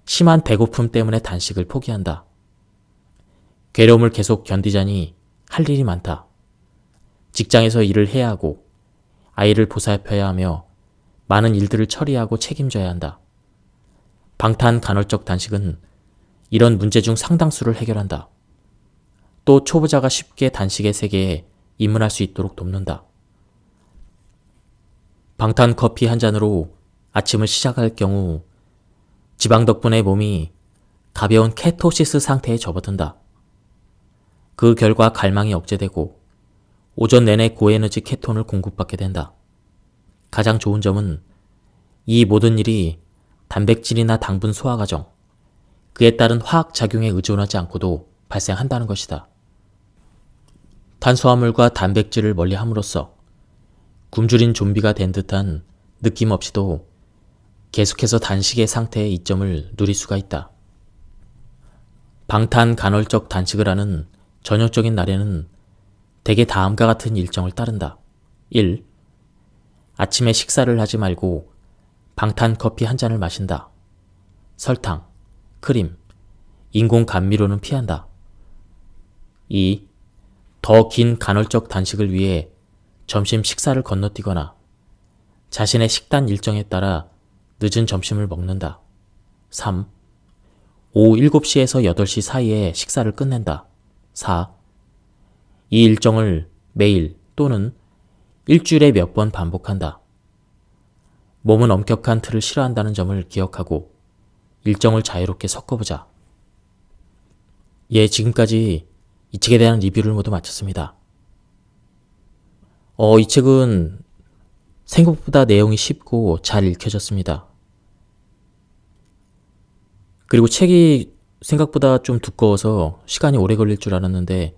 심한 배고픔 때문에 단식을 포기한다. 괴로움을 계속 견디자니 할 일이 많다. 직장에서 일을 해야 하고 아이를 보살펴야 하며 많은 일들을 처리하고 책임져야 한다. 방탄 간헐적 단식은 이런 문제 중 상당수를 해결한다. 또 초보자가 쉽게 단식의 세계에 입문할 수 있도록 돕는다. 방탄 커피 한 잔으로 아침을 시작할 경우 지방 덕분에 몸이 가벼운 케토시스 상태에 접어든다. 그 결과 갈망이 억제되고 오전 내내 고에너지 케톤을 공급받게 된다. 가장 좋은 점은 이 모든 일이 단백질이나 당분 소화 과정, 그에 따른 화학작용에 의존하지 않고도 발생한다는 것이다. 탄수화물과 단백질을 멀리함으로써 굶주린 좀비가 된 듯한 느낌 없이도 계속해서 단식의 상태의 이점을 누릴 수가 있다. 방탄 간헐적 단식을 하는 전형적인 날에는 대개 다음과 같은 일정을 따른다. 1. 아침에 식사를 하지 말고 방탄 커피 한 잔을 마신다. 설탕, 크림, 인공 감미료는 피한다. 2. 더 긴 간헐적 단식을 위해 점심 식사를 건너뛰거나 자신의 식단 일정에 따라 늦은 점심을 먹는다. 3. 오후 7시에서 8시 사이에 식사를 끝낸다. 4. 이 일정을 매일 또는 일주일에 몇 번 반복한다. 몸은 엄격한 틀을 싫어한다는 점을 기억하고 일정을 자유롭게 섞어보자. 지금까지 이 책에 대한 리뷰를 모두 마쳤습니다. 이 책은 생각보다 내용이 쉽고 잘 읽혀졌습니다. 그리고 책이 생각보다 좀 두꺼워서 시간이 오래 걸릴 줄 알았는데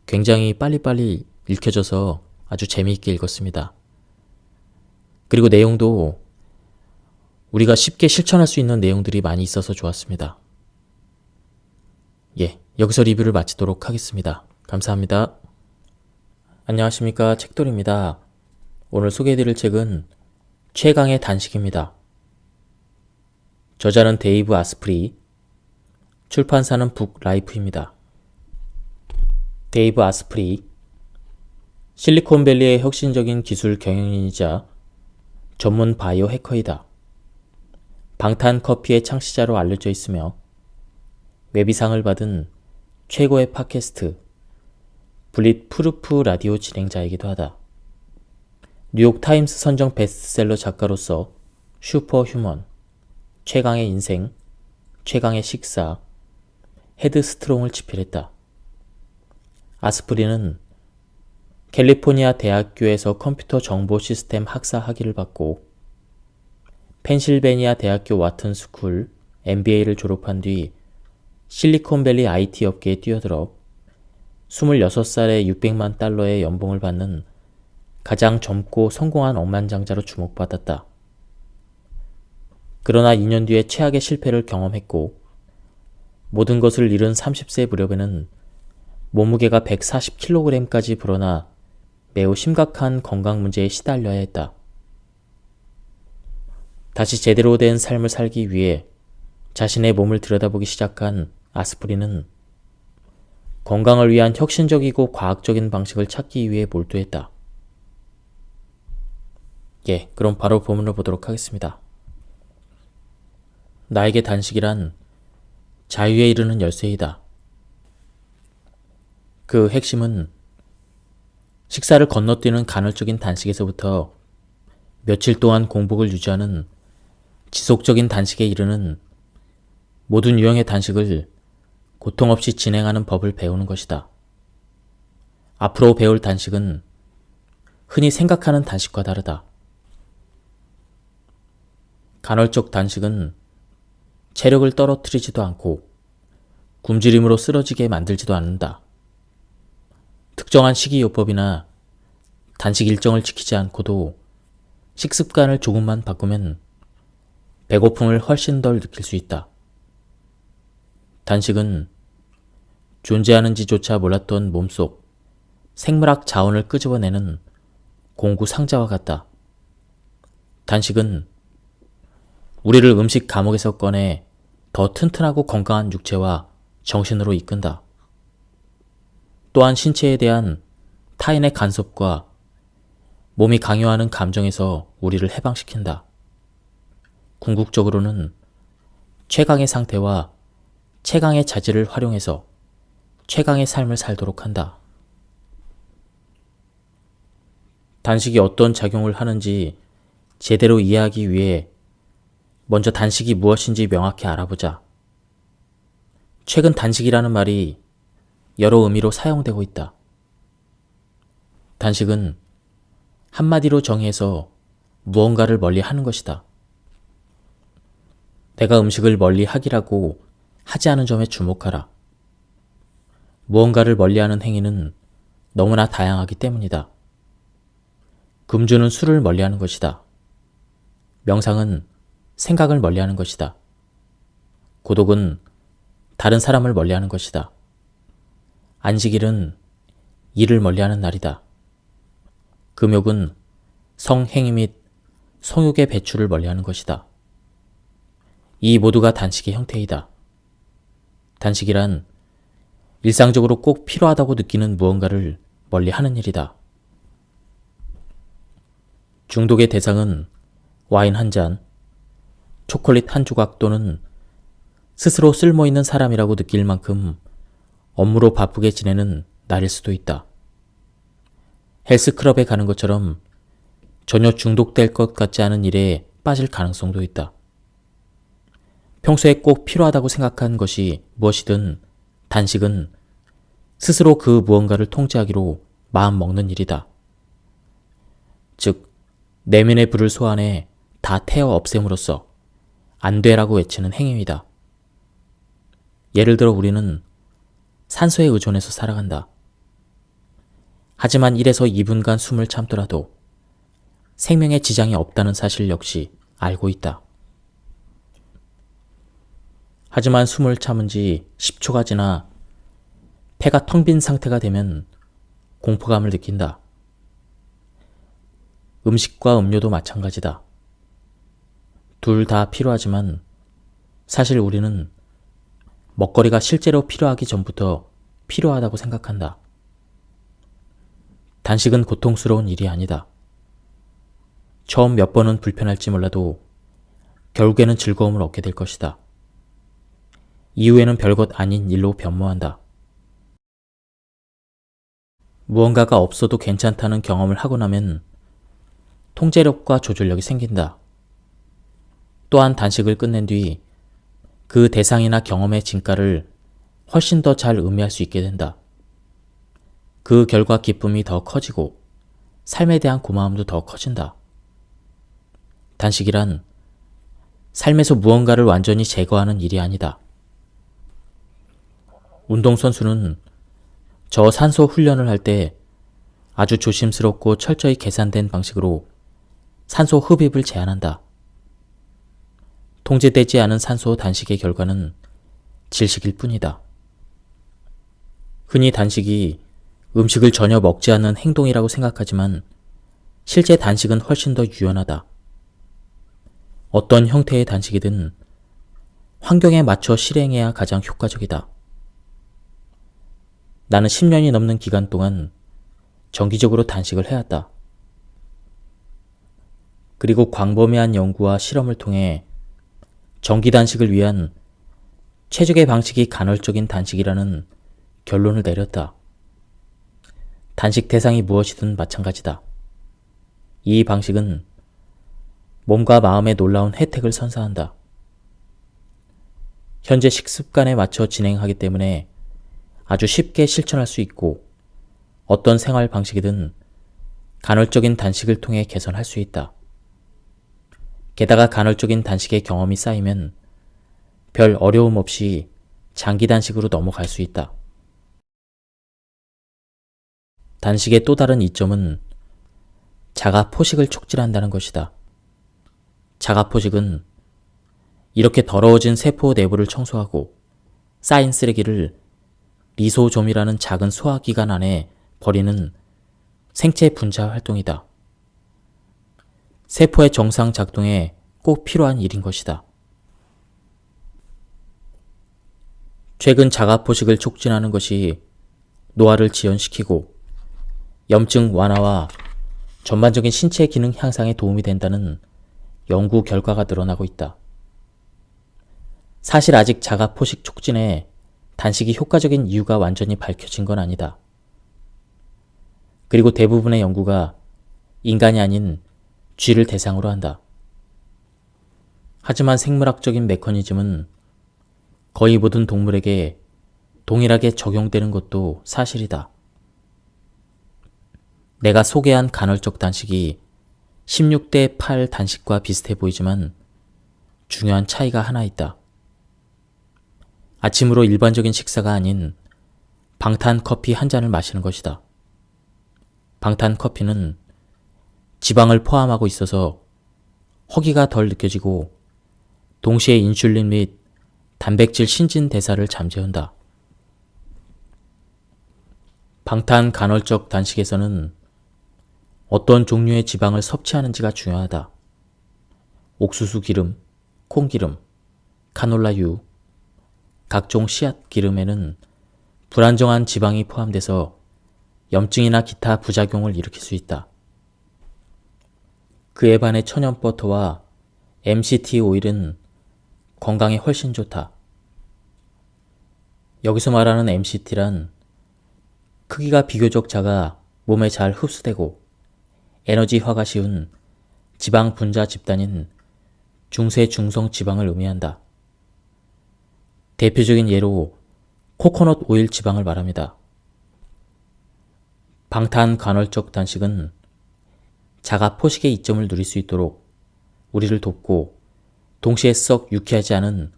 굉장히 빨리빨리 읽혀져서 아주 재미있게 읽었습니다. 그리고 내용도 우리가 쉽게 실천할 수 있는 내용들이 많이 있어서 좋았습니다. 여기서 리뷰를 마치도록 하겠습니다. 감사합니다. 안녕하십니까, 책돌입니다. 오늘 소개해드릴 책은 최강의 단식입니다. 저자는 데이브 아스프리, 출판사는 북라이프입니다. 데이브 아스프리, 실리콘밸리의 혁신적인 기술 경영인이자 전문 바이오 해커이다. 방탄 커피의 창시자로 알려져 있으며 웨비상을 받은 최고의 팟캐스트 블릿 프루프 라디오 진행자이기도 하다. 뉴욕타임스 선정 베스트셀러 작가로서 슈퍼휴먼, 최강의 인생, 최강의 식사, 헤드스트롱을 집필했다. 아스프리는 캘리포니아 대학교에서 컴퓨터 정보 시스템 학사 학위를 받고 펜실베니아 대학교 와튼 스쿨 MBA를 졸업한 뒤 실리콘밸리 IT 업계에 뛰어들어 26살에 600만 달러의 연봉을 받는 가장 젊고 성공한 억만장자로 주목받았다. 그러나 2년 뒤에 최악의 실패를 경험했고 모든 것을 잃은 30세 무렵에는 몸무게가 140kg까지 불어나 매우 심각한 건강 문제에 시달려야 했다. 다시 제대로 된 삶을 살기 위해 자신의 몸을 들여다보기 시작한 아스프리는 건강을 위한 혁신적이고 과학적인 방식을 찾기 위해 몰두했다. 그럼 바로 본문을 보도록 하겠습니다. 나에게 단식이란 자유에 이르는 열쇠이다. 그 핵심은 식사를 건너뛰는 간헐적인 단식에서부터 며칠 동안 공복을 유지하는 지속적인 단식에 이르는 모든 유형의 단식을 고통 없이 진행하는 법을 배우는 것이다. 앞으로 배울 단식은 흔히 생각하는 단식과 다르다. 간헐적 단식은 체력을 떨어뜨리지도 않고 굶주림으로 쓰러지게 만들지도 않는다. 특정한 식이요법이나 단식 일정을 지키지 않고도 식습관을 조금만 바꾸면 배고픔을 훨씬 덜 느낄 수 있다. 단식은 존재하는지조차 몰랐던 몸속 생물학 자원을 끄집어내는 공구 상자와 같다. 단식은 우리를 음식 감옥에서 꺼내 더 튼튼하고 건강한 육체와 정신으로 이끈다. 또한 신체에 대한 타인의 간섭과 몸이 강요하는 감정에서 우리를 해방시킨다. 궁극적으로는 최강의 상태와 최강의 자질을 활용해서 최강의 삶을 살도록 한다. 단식이 어떤 작용을 하는지 제대로 이해하기 위해 먼저 단식이 무엇인지 명확히 알아보자. 최근 단식이라는 말이 여러 의미로 사용되고 있다. 단식은 한마디로 정의해서 무언가를 멀리 하는 것이다. 내가 음식을 멀리 하기라고 하지 않은 점에 주목하라. 무언가를 멀리하는 행위는 너무나 다양하기 때문이다. 금주는 술을 멀리하는 것이다. 명상은 생각을 멀리하는 것이다. 고독은 다른 사람을 멀리하는 것이다. 안식일은 일을 멀리하는 날이다. 금욕은 성행위 및 성욕의 배출을 멀리하는 것이다. 이 모두가 단식의 형태이다. 단식이란 일상적으로 꼭 필요하다고 느끼는 무언가를 멀리하는 일이다. 중독의 대상은 와인 한 잔, 초콜릿 한 조각 또는 스스로 쓸모있는 사람이라고 느낄 만큼 업무로 바쁘게 지내는 날일 수도 있다. 헬스클럽에 가는 것처럼 전혀 중독될 것 같지 않은 일에 빠질 가능성도 있다. 평소에 꼭 필요하다고 생각한 것이 무엇이든 단식은 스스로 그 무언가를 통제하기로 마음먹는 일이다. 즉, 내면의 불을 소환해 다 태워 없앰으로써 안 돼라고 외치는 행위이다. 예를 들어 우리는 산소에 의존해서 살아간다. 하지만 1에서 2분간 숨을 참더라도 생명에 지장이 없다는 사실 역시 알고 있다. 하지만 숨을 참은 지 10초가 지나 폐가 텅 빈 상태가 되면 공포감을 느낀다. 음식과 음료도 마찬가지다. 둘 다 필요하지만 사실 우리는 먹거리가 실제로 필요하기 전부터 필요하다고 생각한다. 단식은 고통스러운 일이 아니다. 처음 몇 번은 불편할지 몰라도 결국에는 즐거움을 얻게 될 것이다. 이후에는 별것 아닌 일로 변모한다. 무언가가 없어도 괜찮다는 경험을 하고 나면 통제력과 조절력이 생긴다. 또한 단식을 끝낸 뒤 그 대상이나 경험의 진가를 훨씬 더 잘 의미할 수 있게 된다. 그 결과 기쁨이 더 커지고 삶에 대한 고마움도 더 커진다. 단식이란 삶에서 무언가를 완전히 제거하는 일이 아니다. 운동선수는 저산소 훈련을 할 때 아주 조심스럽고 철저히 계산된 방식으로 산소 흡입을 제한한다. 통제되지 않은 산소 단식의 결과는 질식일 뿐이다. 흔히 단식이 음식을 전혀 먹지 않는 행동이라고 생각하지만 실제 단식은 훨씬 더 유연하다. 어떤 형태의 단식이든 환경에 맞춰 실행해야 가장 효과적이다. 나는 10년이 넘는 기간 동안 정기적으로 단식을 해왔다. 그리고 광범위한 연구와 실험을 통해 정기 단식을 위한 최적의 방식이 간헐적인 단식이라는 결론을 내렸다. 단식 대상이 무엇이든 마찬가지다. 이 방식은 몸과 마음에 놀라운 혜택을 선사한다. 현재 식습관에 맞춰 진행하기 때문에 아주 쉽게 실천할 수 있고 어떤 생활 방식이든 간헐적인 단식을 통해 개선할 수 있다. 게다가 간헐적인 단식의 경험이 쌓이면 별 어려움 없이 장기 단식으로 넘어갈 수 있다. 단식의 또 다른 이점은 자가 포식을 촉진한다는 것이다. 자가 포식은 이렇게 더러워진 세포 내부를 청소하고 쌓인 쓰레기를 리소좀이라는 작은 소화기관 안에 버리는 생체 분자 활동이다. 세포의 정상 작동에 꼭 필요한 일인 것이다. 최근 자가 포식을 촉진하는 것이 노화를 지연시키고 염증 완화와 전반적인 신체 기능 향상에 도움이 된다는 연구 결과가 늘어나고 있다. 사실 아직 자가 포식 촉진에 단식이 효과적인 이유가 완전히 밝혀진 건 아니다. 그리고 대부분의 연구가 인간이 아닌 쥐를 대상으로 한다. 하지만 생물학적인 메커니즘은 거의 모든 동물에게 동일하게 적용되는 것도 사실이다. 내가 소개한 간헐적 단식이 16대 8 단식과 비슷해 보이지만 중요한 차이가 하나 있다. 아침으로 일반적인 식사가 아닌 방탄 커피 한 잔을 마시는 것이다. 방탄 커피는 지방을 포함하고 있어서 허기가 덜 느껴지고 동시에 인슐린 및 단백질 신진 대사를 잠재운다. 방탄 간헐적 단식에서는 어떤 종류의 지방을 섭취하는지가 중요하다. 옥수수 기름, 콩기름, 카놀라유, 각종 씨앗 기름에는 불안정한 지방이 포함돼서 염증이나 기타 부작용을 일으킬 수 있다. 그에 반해 천연버터와 MCT 오일은 건강에 훨씬 좋다. 여기서 말하는 MCT란 크기가 비교적 작아 몸에 잘 흡수되고 에너지화가 쉬운 지방 분자 집단인 중세 중성 지방을 의미한다. 대표적인 예로 코코넛 오일 지방을 말합니다. 방탄 간헐적 단식은 자가 포식의 이점을 누릴 수 있도록 우리를 돕고 동시에 썩 유쾌하지 않은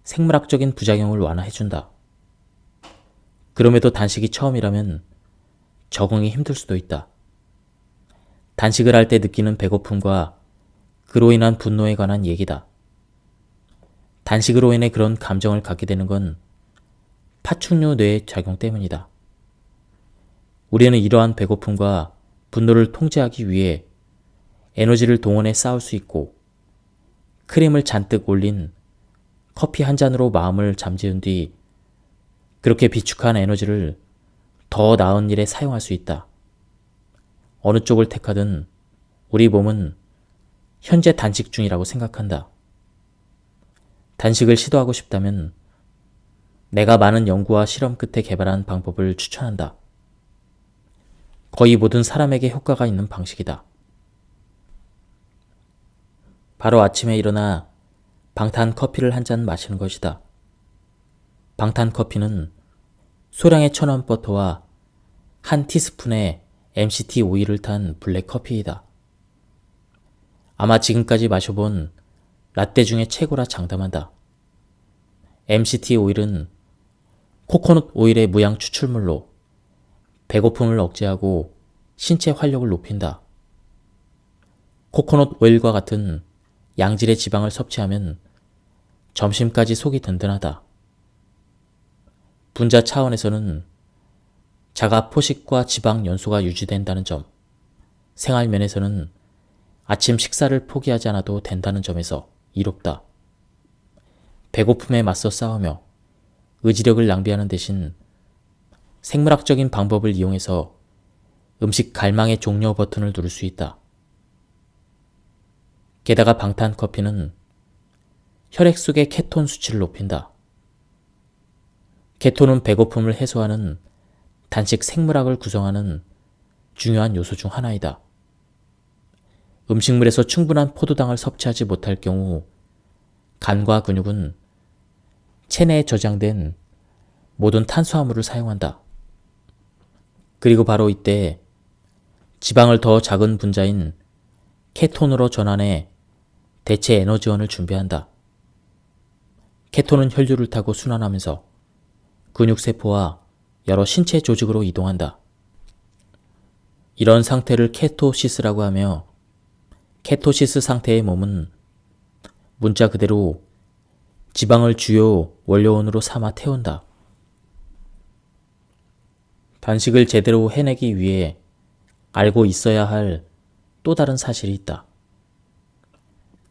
생물학적인 부작용을 완화해준다. 그럼에도 단식이 처음이라면 적응이 힘들 수도 있다. 단식을 할 때 느끼는 배고픔과 그로 인한 분노에 관한 얘기다. 단식으로 인해 그런 감정을 갖게 되는 건 파충류 뇌의 작용 때문이다. 우리는 이러한 배고픔과 분노를 통제하기 위해 에너지를 동원해 싸울 수 있고 크림을 잔뜩 올린 커피 한 잔으로 마음을 잠재운 뒤 그렇게 비축한 에너지를 더 나은 일에 사용할 수 있다. 어느 쪽을 택하든 우리 몸은 현재 단식 중이라고 생각한다. 단식을 시도하고 싶다면 내가 많은 연구와 실험 끝에 개발한 방법을 추천한다. 거의 모든 사람에게 효과가 있는 방식이다. 바로 아침에 일어나 방탄 커피를 한 잔 마시는 것이다. 방탄 커피는 소량의 천원 버터와 한 티스푼의 MCT 오일을 탄 블랙 커피이다. 아마 지금까지 마셔본 라떼 중에 최고라 장담한다. MCT 오일은 코코넛 오일의 무양 추출물로 배고픔을 억제하고 신체 활력을 높인다. 코코넛 오일과 같은 양질의 지방을 섭취하면 점심까지 속이 든든하다. 분자 차원에서는 자가 포식과 지방 연소가 유지된다는 점, 생활 면에서는 아침 식사를 포기하지 않아도 된다는 점에서 이롭다. 배고픔에 맞서 싸우며 의지력을 낭비하는 대신 생물학적인 방법을 이용해서 음식 갈망의 종료 버튼을 누를 수 있다. 게다가 방탄 커피는 혈액 속의 케톤 수치를 높인다. 케톤은 배고픔을 해소하는 단식 생물학을 구성하는 중요한 요소 중 하나이다. 음식물에서 충분한 포도당을 섭취하지 못할 경우 간과 근육은 체내에 저장된 모든 탄수화물을 사용한다. 그리고 바로 이때 지방을 더 작은 분자인 케톤으로 전환해 대체 에너지원을 준비한다. 케톤은 혈류를 타고 순환하면서 근육세포와 여러 신체 조직으로 이동한다. 이런 상태를 케토시스라고 하며 케토시스 상태의 몸은 문자 그대로 지방을 주요 원료원으로 삼아 태운다. 단식을 제대로 해내기 위해 알고 있어야 할 또 다른 사실이 있다.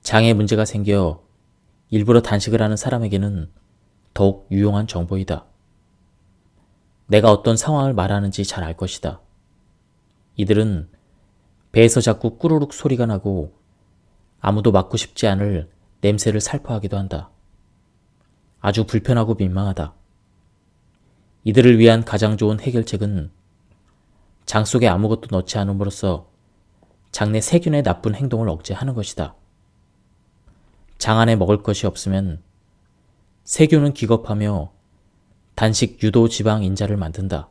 장에 문제가 생겨 일부러 단식을 하는 사람에게는 더욱 유용한 정보이다. 내가 어떤 상황을 말하는지 잘 알 것이다. 이들은 배에서 자꾸 꾸르륵 소리가 나고 아무도 맡고 싶지 않을 냄새를 살포하기도 한다. 아주 불편하고 민망하다. 이들을 위한 가장 좋은 해결책은 장 속에 아무것도 넣지 않음으로써 장내 세균의 나쁜 행동을 억제하는 것이다. 장 안에 먹을 것이 없으면 세균은 기겁하며 단식 유도 지방 인자를 만든다.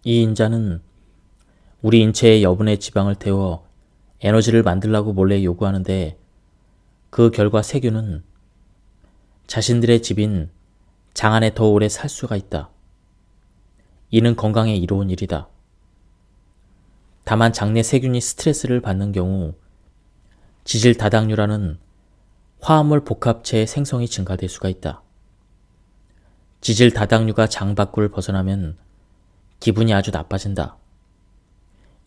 이 인자는 우리 인체에 여분의 지방을 태워 에너지를 만들라고 몰래 요구하는데 그 결과 세균은 자신들의 집인 장 안에 더 오래 살 수가 있다. 이는 건강에 이로운 일이다. 다만 장내 세균이 스트레스를 받는 경우 지질 다당류라는 화합물 복합체의 생성이 증가될 수가 있다. 지질 다당류가 장 밖을 벗어나면 기분이 아주 나빠진다.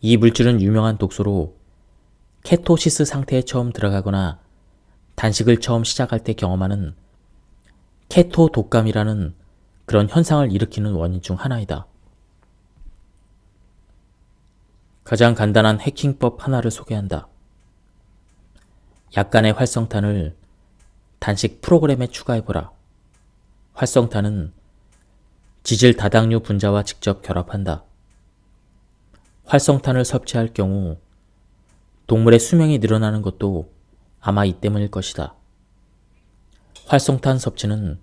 이 물질은 유명한 독소로 케토시스 상태에 처음 들어가거나 단식을 처음 시작할 때 경험하는 케토 독감이라는 그런 현상을 일으키는 원인 중 하나이다. 가장 간단한 해킹법 하나를 소개한다. 약간의 활성탄을 단식 프로그램에 추가해보라. 활성탄은 지질 다당류 분자와 직접 결합한다. 활성탄을 섭취할 경우 동물의 수명이 늘어나는 것도 아마 이 때문일 것이다. 활성탄 섭취는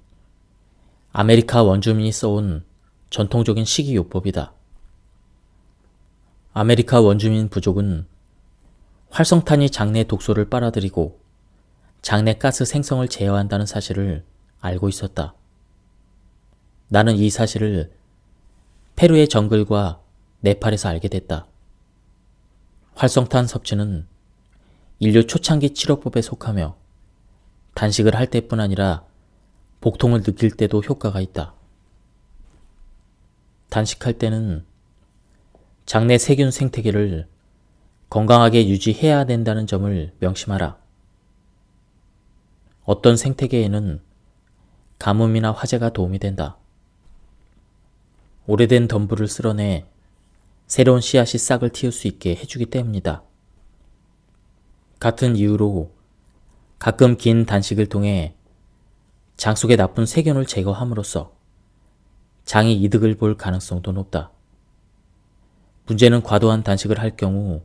아메리카 원주민이 써온 전통적인 식이요법이다. 아메리카 원주민 부족은 활성탄이 장내 독소를 빨아들이고 장내 가스 생성을 제어한다는 사실을 알고 있었다. 나는 이 사실을 페루의 정글과 네팔에서 알게 됐다. 활성탄 섭취는 인류 초창기 치료법에 속하며 단식을 할 때뿐 아니라 복통을 느낄 때도 효과가 있다. 단식할 때는 장내 세균 생태계를 건강하게 유지해야 된다는 점을 명심하라. 어떤 생태계에는 가뭄이나 화재가 도움이 된다. 오래된 덤불을 쓸어내 새로운 씨앗이 싹을 틔울 수 있게 해주기 때문이다. 같은 이유로 가끔 긴 단식을 통해 장 속의 나쁜 세균을 제거함으로써 장이 이득을 볼 가능성도 높다. 문제는 과도한 단식을 할 경우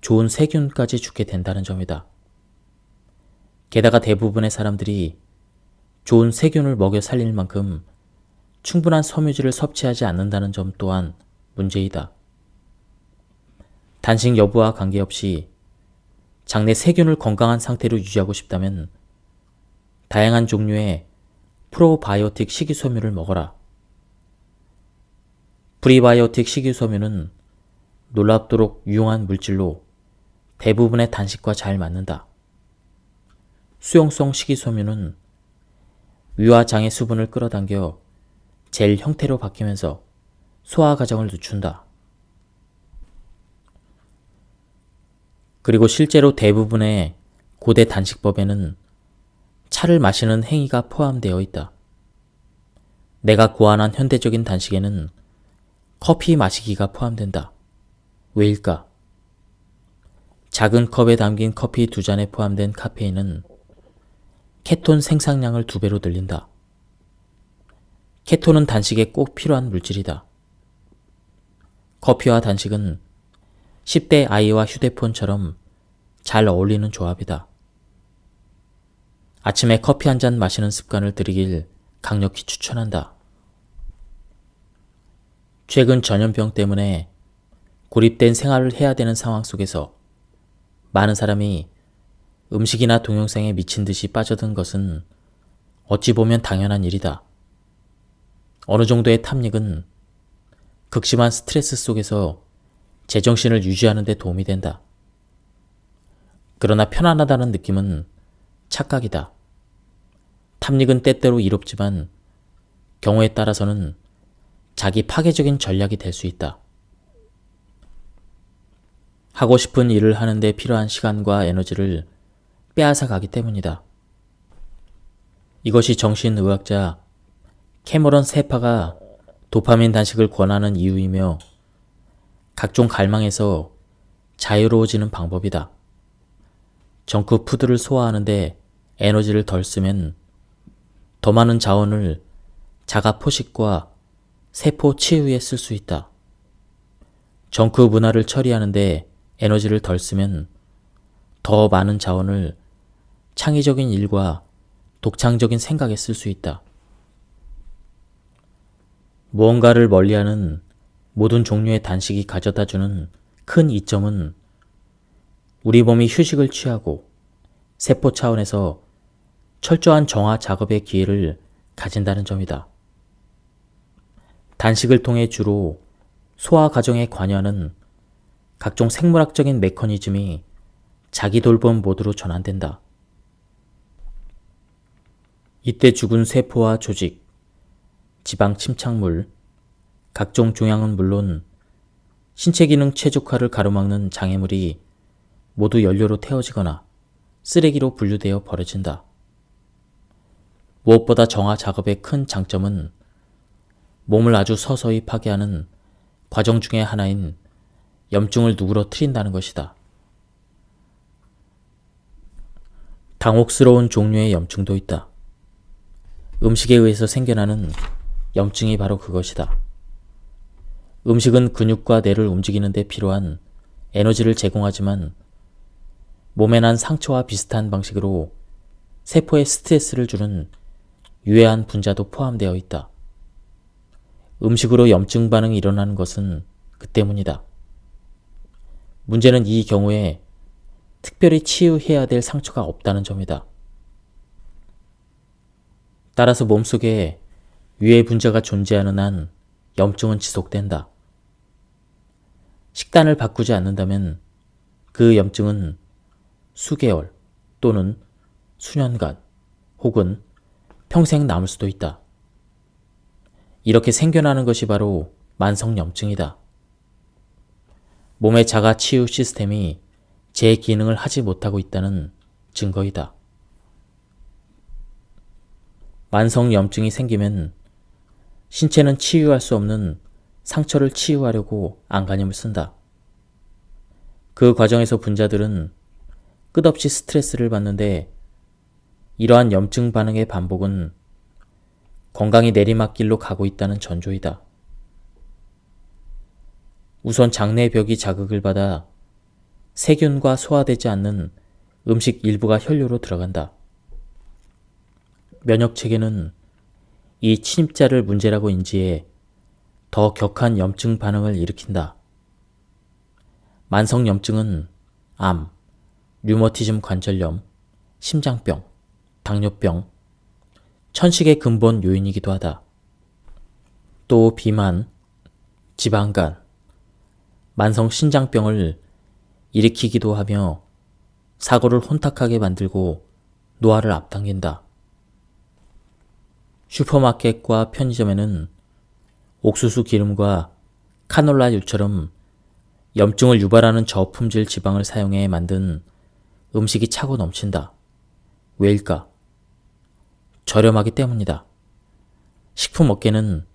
좋은 세균까지 죽게 된다는 점이다. 게다가 대부분의 사람들이 좋은 세균을 먹여 살릴 만큼 충분한 섬유질을 섭취하지 않는다는 점 또한 문제이다. 단식 여부와 관계없이 장내 세균을 건강한 상태로 유지하고 싶다면 다양한 종류의 프로바이오틱 식이섬유를 먹어라. 프리바이오틱 식이섬유는 놀랍도록 유용한 물질로 대부분의 단식과 잘 맞는다. 수용성 식이섬유는 위와 장의 수분을 끌어당겨 젤 형태로 바뀌면서 소화 과정을 늦춘다. 그리고 실제로 대부분의 고대 단식법에는 차를 마시는 행위가 포함되어 있다. 내가 고안한 현대적인 단식에는 커피 마시기가 포함된다. 왜일까? 작은 컵에 담긴 커피 2잔에 포함된 카페인은 케톤 생산량을 2배로 늘린다. 케톤은 단식에 꼭 필요한 물질이다. 커피와 단식은 10대 아이와 휴대폰처럼 잘 어울리는 조합이다. 아침에 커피 한 잔 마시는 습관을 들이길 강력히 추천한다. 최근 전염병 때문에 고립된 생활을 해야 되는 상황 속에서 많은 사람이 음식이나 동영상에 미친 듯이 빠져든 것은 어찌 보면 당연한 일이다. 어느 정도의 탐닉은 극심한 스트레스 속에서 제정신을 유지하는 데 도움이 된다. 그러나 편안하다는 느낌은 착각이다. 탐닉은 때때로 이롭지만 경우에 따라서는 자기 파괴적인 전략이 될 수 있다. 하고 싶은 일을 하는데 필요한 시간과 에너지를 빼앗아 가기 때문이다. 이것이 정신의학자 캐머런 세파가 도파민 단식을 권하는 이유이며 각종 갈망에서 자유로워지는 방법이다. 정크푸드를 소화하는데 에너지를 덜 쓰면 더 많은 자원을 자가 포식과 세포 치유에 쓸 수 있다. 정크 문화를 처리하는데 에너지를 덜 쓰면 더 많은 자원을 창의적인 일과 독창적인 생각에 쓸 수 있다. 무언가를 멀리하는 모든 종류의 단식이 가져다주는 큰 이점은 우리 몸이 휴식을 취하고 세포 차원에서 철저한 정화 작업의 기회를 가진다는 점이다. 단식을 통해 주로 소화 과정에 관여하는 각종 생물학적인 메커니즘이 자기 돌봄 모드로 전환된다. 이때 죽은 세포와 조직, 지방 침착물, 각종 종양은 물론 신체 기능 최적화를 가로막는 장애물이 모두 연료로 태워지거나 쓰레기로 분류되어 버려진다. 무엇보다 정화 작업의 큰 장점은 몸을 아주 서서히 파괴하는 과정 중의 하나인 염증을 누그러뜨린다는 것이다. 당혹스러운 종류의 염증도 있다. 음식에 의해서 생겨나는 염증이 바로 그것이다. 음식은 근육과 뇌를 움직이는 데 필요한 에너지를 제공하지만 몸에 난 상처와 비슷한 방식으로 세포에 스트레스를 주는 유해한 분자도 포함되어 있다. 음식으로 염증 반응이 일어나는 것은 그 때문이다. 문제는 이 경우에 특별히 치유해야 될 상처가 없다는 점이다. 따라서 몸속에 유해 분자가 존재하는 한 염증은 지속된다. 식단을 바꾸지 않는다면 그 염증은 수개월 또는 수년간 혹은 평생 남을 수도 있다. 이렇게 생겨나는 것이 바로 만성염증이다. 몸의 자가 치유 시스템이 제 기능을 하지 못하고 있다는 증거이다. 만성염증이 생기면 신체는 치유할 수 없는 상처를 치유하려고 안간힘을 쓴다. 그 과정에서 분자들은 끝없이 스트레스를 받는데 이러한 염증 반응의 반복은 건강이 내리막길로 가고 있다는 전조이다. 우선 장내 벽이 자극을 받아 세균과 소화되지 않는 음식 일부가 혈류로 들어간다. 면역체계는 이 침입자를 문제라고 인지해 더 격한 염증 반응을 일으킨다. 만성염증은 암, 류머티즘 관절염, 심장병, 당뇨병, 천식의 근본 요인이기도 하다. 또 비만, 지방간, 만성 신장병을 일으키기도 하며 사고를 혼탁하게 만들고 노화를 앞당긴다. 슈퍼마켓과 편의점에는 옥수수 기름과 카놀라유처럼 염증을 유발하는 저품질 지방을 사용해 만든 음식이 차고 넘친다. 왜일까? 저렴하기 때문이다. 식품업계는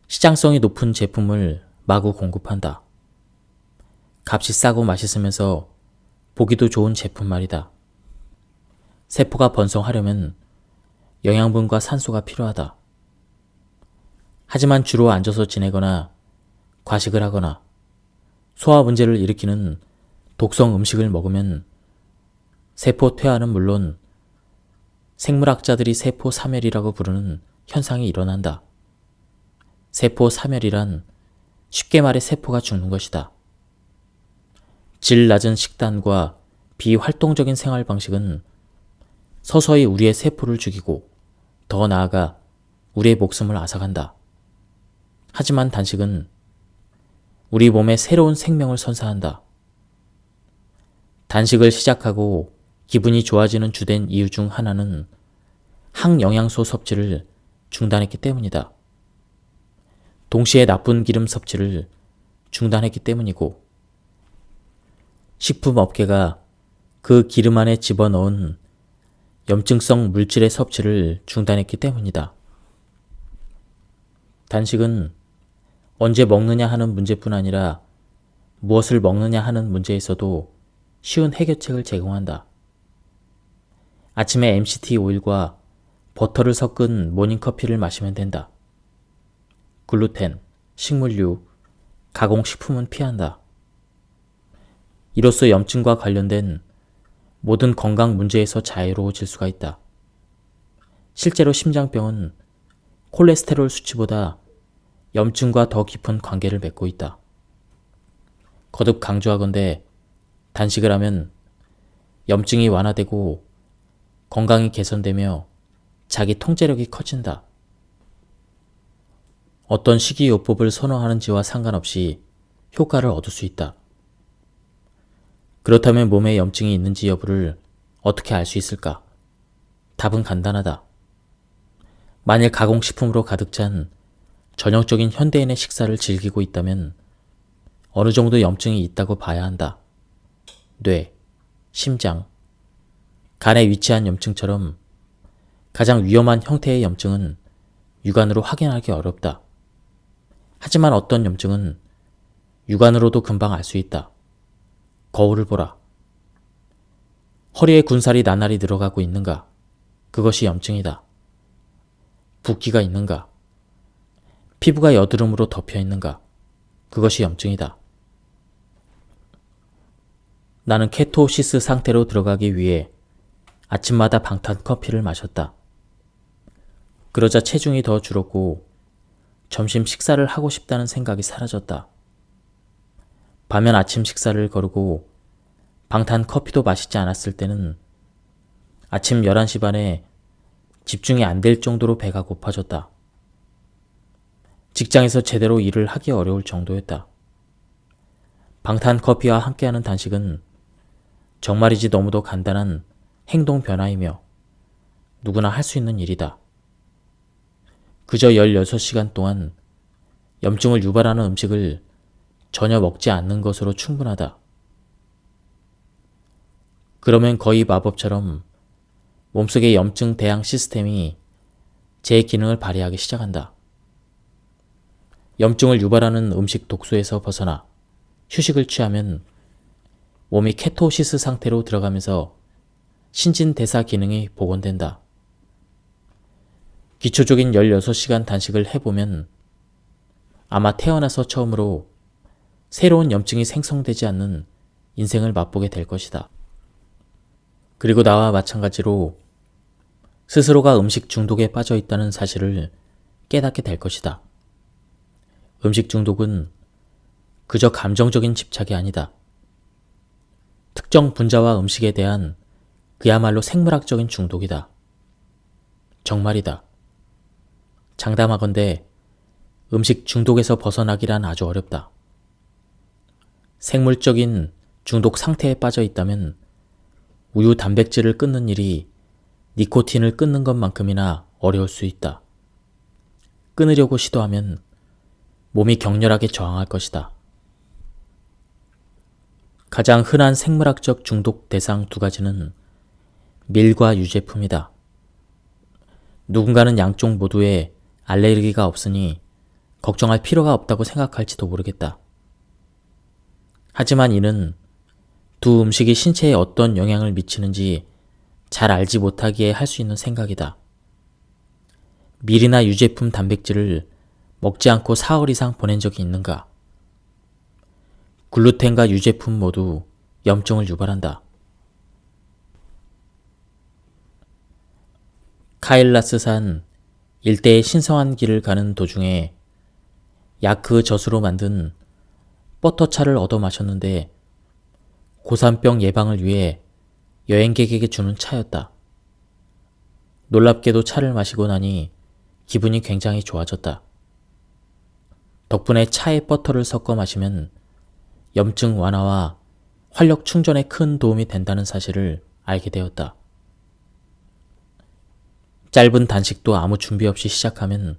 시장성이 높은 제품을 마구 공급한다. 값이 싸고 맛있으면서 보기도 좋은 제품 말이다. 세포가 번성하려면 영양분과 산소가 필요하다. 하지만 주로 앉아서 지내거나 과식을 하거나 소화 문제를 일으키는 독성 음식을 먹으면 세포 퇴화는 물론 생물학자들이 세포 사멸이라고 부르는 현상이 일어난다. 세포 사멸이란 쉽게 말해 세포가 죽는 것이다. 질 낮은 식단과 비활동적인 생활 방식은 서서히 우리의 세포를 죽이고 더 나아가 우리의 목숨을 앗아간다. 하지만 단식은 우리 몸에 새로운 생명을 선사한다. 단식을 시작하고 기분이 좋아지는 주된 이유 중 하나는 항영양소 섭취를 중단했기 때문이다. 동시에 나쁜 기름 섭취를 중단했기 때문이고 식품업계가 그 기름 안에 집어넣은 염증성 물질의 섭취를 중단했기 때문이다. 단식은 언제 먹느냐 하는 문제뿐 아니라 무엇을 먹느냐 하는 문제에서도 쉬운 해결책을 제공한다. 아침에 MCT 오일과 버터를 섞은 모닝커피를 마시면 된다. 글루텐, 식물류, 가공식품은 피한다. 이로써 염증과 관련된 모든 건강 문제에서 자유로워질 수가 있다. 실제로 심장병은 콜레스테롤 수치보다 염증과 더 깊은 관계를 맺고 있다. 거듭 강조하건대 단식을 하면 염증이 완화되고 건강이 개선되며 자기 통제력이 커진다. 어떤 식이요법을 선호하는지와 상관없이 효과를 얻을 수 있다. 그렇다면 몸에 염증이 있는지 여부를 어떻게 알 수 있을까? 답은 간단하다. 만일 가공식품으로 가득 찬 전형적인 현대인의 식사를 즐기고 있다면 어느 정도 염증이 있다고 봐야 한다. 뇌, 심장, 간에 위치한 염증처럼 가장 위험한 형태의 염증은 육안으로 확인하기 어렵다. 하지만 어떤 염증은 육안으로도 금방 알 수 있다. 거울을 보라. 허리에 군살이 나날이 늘어가고 있는가? 그것이 염증이다. 붓기가 있는가? 피부가 여드름으로 덮여 있는가? 그것이 염증이다. 나는 케토시스 상태로 들어가기 위해 아침마다 방탄 커피를 마셨다. 그러자 체중이 더 줄었고 점심 식사를 하고 싶다는 생각이 사라졌다. 반면 아침 식사를 거르고 방탄 커피도 마시지 않았을 때는 아침 11시 반에 집중이 안 될 정도로 배가 고파졌다. 직장에서 제대로 일을 하기 어려울 정도였다. 방탄 커피와 함께하는 단식은 정말이지 너무도 간단한 행동 변화이며 누구나 할 수 있는 일이다. 그저 16시간 동안 염증을 유발하는 음식을 전혀 먹지 않는 것으로 충분하다. 그러면 거의 마법처럼 몸속의 염증 대항 시스템이 제 기능을 발휘하기 시작한다. 염증을 유발하는 음식 독소에서 벗어나 휴식을 취하면 몸이 케토시스 상태로 들어가면서 신진대사 기능이 복원된다. 기초적인 16시간 단식을 해보면 아마 태어나서 처음으로 새로운 염증이 생성되지 않는 인생을 맛보게 될 것이다. 그리고 나와 마찬가지로 스스로가 음식 중독에 빠져 있다는 사실을 깨닫게 될 것이다. 음식 중독은 그저 감정적인 집착이 아니다. 특정 분자와 음식에 대한 그야말로 생물학적인 중독이다. 정말이다. 장담하건대 음식 중독에서 벗어나기란 아주 어렵다. 생물적인 중독 상태에 빠져 있다면 우유 단백질을 끊는 일이 니코틴을 끊는 것만큼이나 어려울 수 있다. 끊으려고 시도하면 몸이 격렬하게 저항할 것이다. 가장 흔한 생물학적 중독 대상 2가지는 밀과 유제품이다. 누군가는 양쪽 모두에 알레르기가 없으니 걱정할 필요가 없다고 생각할지도 모르겠다. 하지만 이는 두 음식이 신체에 어떤 영향을 미치는지 잘 알지 못하기에 할 수 있는 생각이다. 밀이나 유제품 단백질을 먹지 않고 사흘 이상 보낸 적이 있는가? 글루텐과 유제품 모두 염증을 유발한다. 카일라스산 일대의 신성한 길을 가는 도중에 야크 젖으로 만든 버터차를 얻어 마셨는데 고산병 예방을 위해 여행객에게 주는 차였다. 놀랍게도 차를 마시고 나니 기분이 굉장히 좋아졌다. 덕분에 차에 버터를 섞어 마시면 염증 완화와 활력 충전에 큰 도움이 된다는 사실을 알게 되었다. 짧은 단식도 아무 준비 없이 시작하면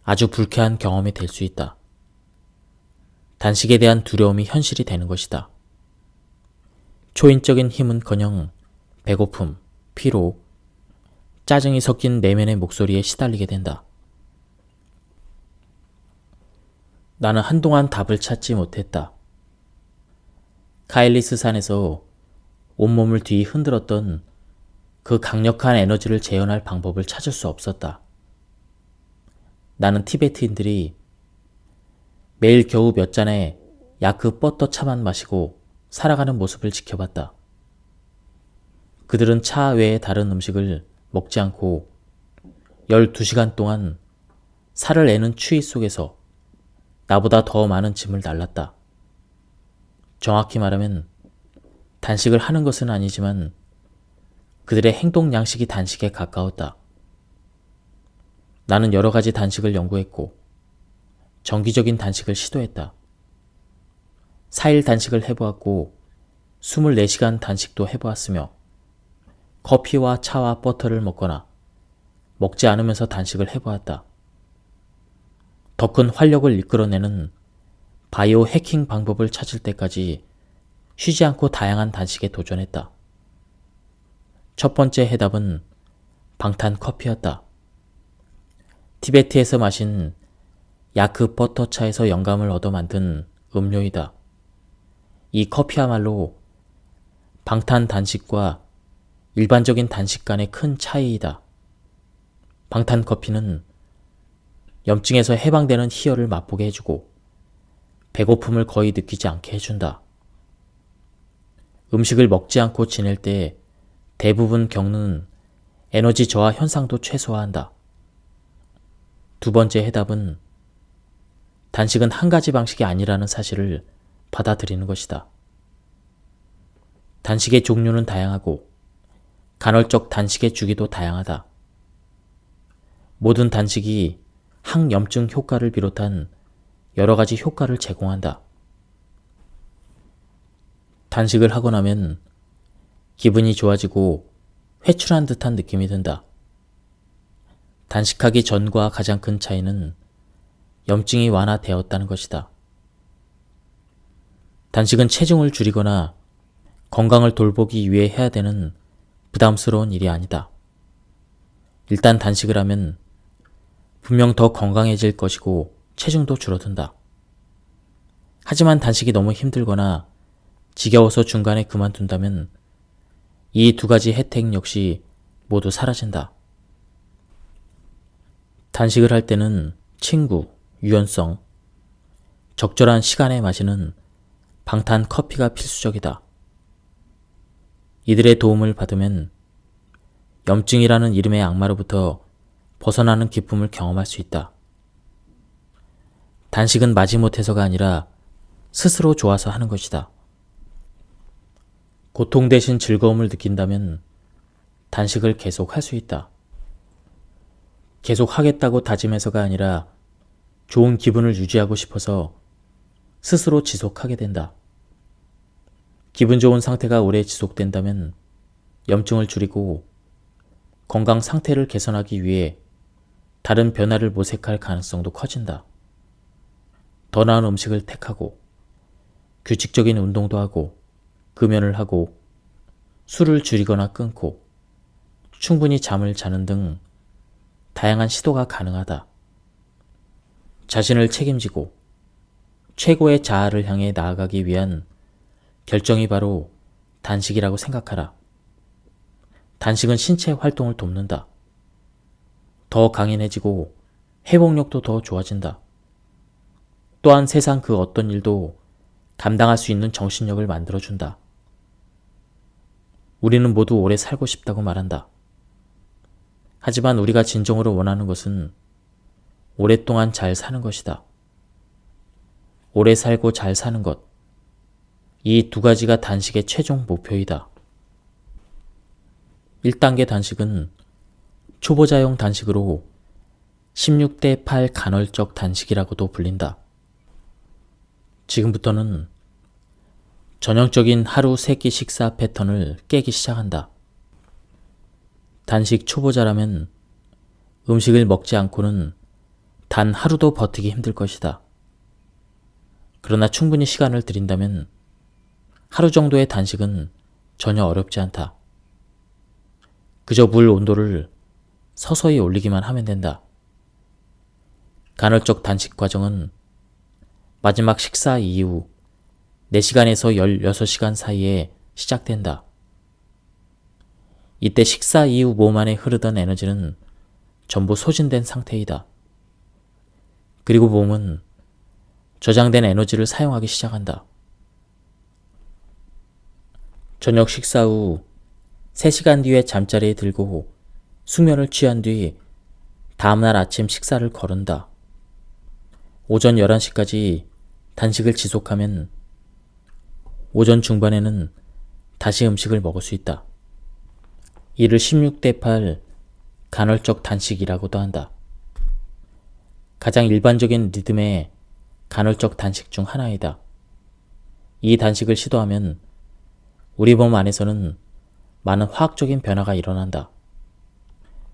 아주 불쾌한 경험이 될 수 있다. 단식에 대한 두려움이 현실이 되는 것이다. 초인적인 힘은커녕 배고픔, 피로, 짜증이 섞인 내면의 목소리에 시달리게 된다. 나는 한동안 답을 찾지 못했다. 카일리스 산에서 온몸을 뒤 흔들었던 그 강력한 에너지를 재현할 방법을 찾을 수 없었다. 나는 티베트인들이 매일 겨우 몇 잔의 야크 버터 차만 마시고 살아가는 모습을 지켜봤다. 그들은 차 외에 다른 음식을 먹지 않고 12시간 동안 살을 내는 추위 속에서 나보다 더 많은 짐을 날랐다. 정확히 말하면 단식을 하는 것은 아니지만 그들의 행동 양식이 단식에 가까웠다. 나는 여러 가지 단식을 연구했고 정기적인 단식을 시도했다. 4일 단식을 해보았고 24시간 단식도 해보았으며 커피와 차와 버터를 먹거나 먹지 않으면서 단식을 해보았다. 더 큰 활력을 이끌어내는 바이오 해킹 방법을 찾을 때까지 쉬지 않고 다양한 단식에 도전했다. 첫 번째 해답은 방탄 커피였다. 티베트에서 마신 야크 버터차에서 영감을 얻어 만든 음료이다. 이 커피야말로 방탄 단식과 일반적인 단식 간의 큰 차이이다. 방탄 커피는 염증에서 해방되는 희열을 맛보게 해주고 배고픔을 거의 느끼지 않게 해준다. 음식을 먹지 않고 지낼 때 대부분 겪는 에너지 저하 현상도 최소화한다. 두 번째 해답은 단식은 한 가지 방식이 아니라는 사실을 받아들이는 것이다. 단식의 종류는 다양하고 간헐적 단식의 주기도 다양하다. 모든 단식이 항염증 효과를 비롯한 여러 가지 효과를 제공한다. 단식을 하고 나면 기분이 좋아지고 회출한 듯한 느낌이 든다. 단식하기 전과 가장 큰 차이는 염증이 완화되었다는 것이다. 단식은 체중을 줄이거나 건강을 돌보기 위해 해야 되는 부담스러운 일이 아니다. 일단 단식을 하면 분명 더 건강해질 것이고 체중도 줄어든다. 하지만 단식이 너무 힘들거나 지겨워서 중간에 그만둔다면 이 두 가지 혜택 역시 모두 사라진다. 단식을 할 때는 친구, 유연성, 적절한 시간에 마시는 방탄 커피가 필수적이다. 이들의 도움을 받으면 염증이라는 이름의 악마로부터 벗어나는 기쁨을 경험할 수 있다. 단식은 마지못해서가 아니라 스스로 좋아서 하는 것이다. 고통 대신 즐거움을 느낀다면 단식을 계속 할 수 있다. 계속 하겠다고 다짐해서가 아니라 좋은 기분을 유지하고 싶어서 스스로 지속하게 된다. 기분 좋은 상태가 오래 지속된다면 염증을 줄이고 건강 상태를 개선하기 위해 다른 변화를 모색할 가능성도 커진다. 더 나은 음식을 택하고 규칙적인 운동도 하고 금연을 하고 술을 줄이거나 끊고 충분히 잠을 자는 등 다양한 시도가 가능하다. 자신을 책임지고 최고의 자아를 향해 나아가기 위한 결정이 바로 단식이라고 생각하라. 단식은 신체 활동을 돕는다. 더 강인해지고 회복력도 더 좋아진다. 또한 세상 그 어떤 일도 감당할 수 있는 정신력을 만들어준다. 우리는 모두 오래 살고 싶다고 말한다. 하지만 우리가 진정으로 원하는 것은 오랫동안 잘 사는 것이다. 오래 살고 잘 사는 것. 이 두 가지가 단식의 최종 목표이다. 1단계 단식은 초보자용 단식으로 16대 8 간헐적 단식이라고도 불린다. 지금부터는 전형적인 하루 3끼 식사 패턴을 깨기 시작한다. 단식 초보자라면 음식을 먹지 않고는 단 하루도 버티기 힘들 것이다. 그러나 충분히 시간을 들인다면 하루 정도의 단식은 전혀 어렵지 않다. 그저 물 온도를 서서히 올리기만 하면 된다. 간헐적 단식 과정은 마지막 식사 이후 4시간에서 16시간 사이에 시작된다. 이때 식사 이후 몸 안에 흐르던 에너지는 전부 소진된 상태이다. 그리고 몸은 저장된 에너지를 사용하기 시작한다. 저녁 식사 후 3시간 뒤에 잠자리에 들고 숙면을 취한 뒤 다음날 아침 식사를 거른다. 오전 11시까지 단식을 지속하면 오전 중반에는 다시 음식을 먹을 수 있다. 이를 16대 8 간헐적 단식이라고도 한다. 가장 일반적인 리듬의 간헐적 단식 중 하나이다. 이 단식을 시도하면 우리 몸 안에서는 많은 화학적인 변화가 일어난다.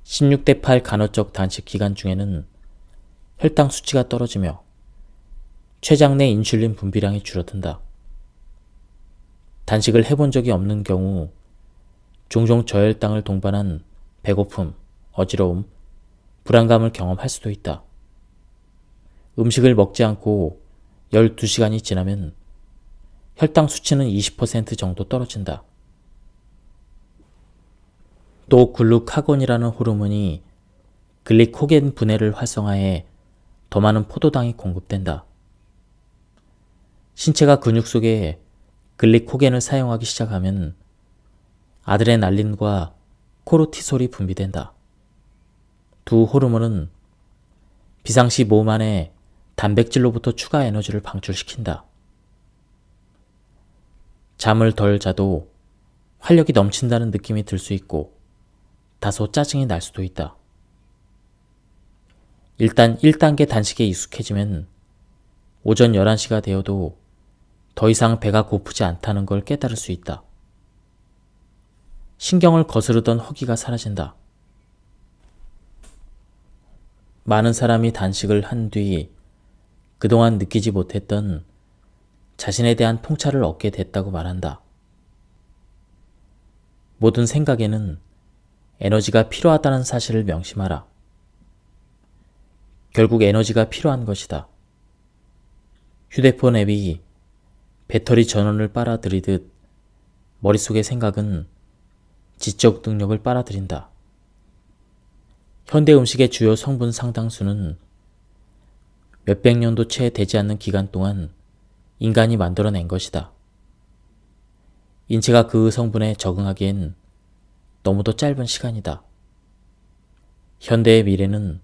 16대 8 간헐적 단식 기간 중에는 혈당 수치가 떨어지며 췌장 내 인슐린 분비량이 줄어든다. 단식을 해본 적이 없는 경우 종종 저혈당을 동반한 배고픔, 어지러움, 불안감을 경험할 수도 있다. 음식을 먹지 않고 12시간이 지나면 혈당 수치는 20% 정도 떨어진다. 또 글루카곤이라는 호르몬이 글리코겐 분해를 활성화해 더 많은 포도당이 공급된다. 신체가 근육 속에 글리코겐을 사용하기 시작하면 아드레날린과 코르티솔이 분비된다. 두 호르몬은 비상시 몸 안에 단백질로부터 추가 에너지를 방출시킨다. 잠을 덜 자도 활력이 넘친다는 느낌이 들 수 있고 다소 짜증이 날 수도 있다. 일단 1단계 단식에 익숙해지면 오전 11시가 되어도 더 이상 배가 고프지 않다는 걸 깨달을 수 있다. 신경을 거스르던 허기가 사라진다. 많은 사람이 단식을 한 뒤 그동안 느끼지 못했던 자신에 대한 통찰을 얻게 됐다고 말한다. 모든 생각에는 에너지가 필요하다는 사실을 명심하라. 결국 에너지가 필요한 것이다. 휴대폰 앱이 배터리 전원을 빨아들이듯 머릿속의 생각은 지적 능력을 빨아들인다. 현대 음식의 주요 성분 상당수는 몇백 년도 채 되지 않는 기간 동안 인간이 만들어낸 것이다. 인체가 그 성분에 적응하기엔 너무도 짧은 시간이다. 현대의 미래는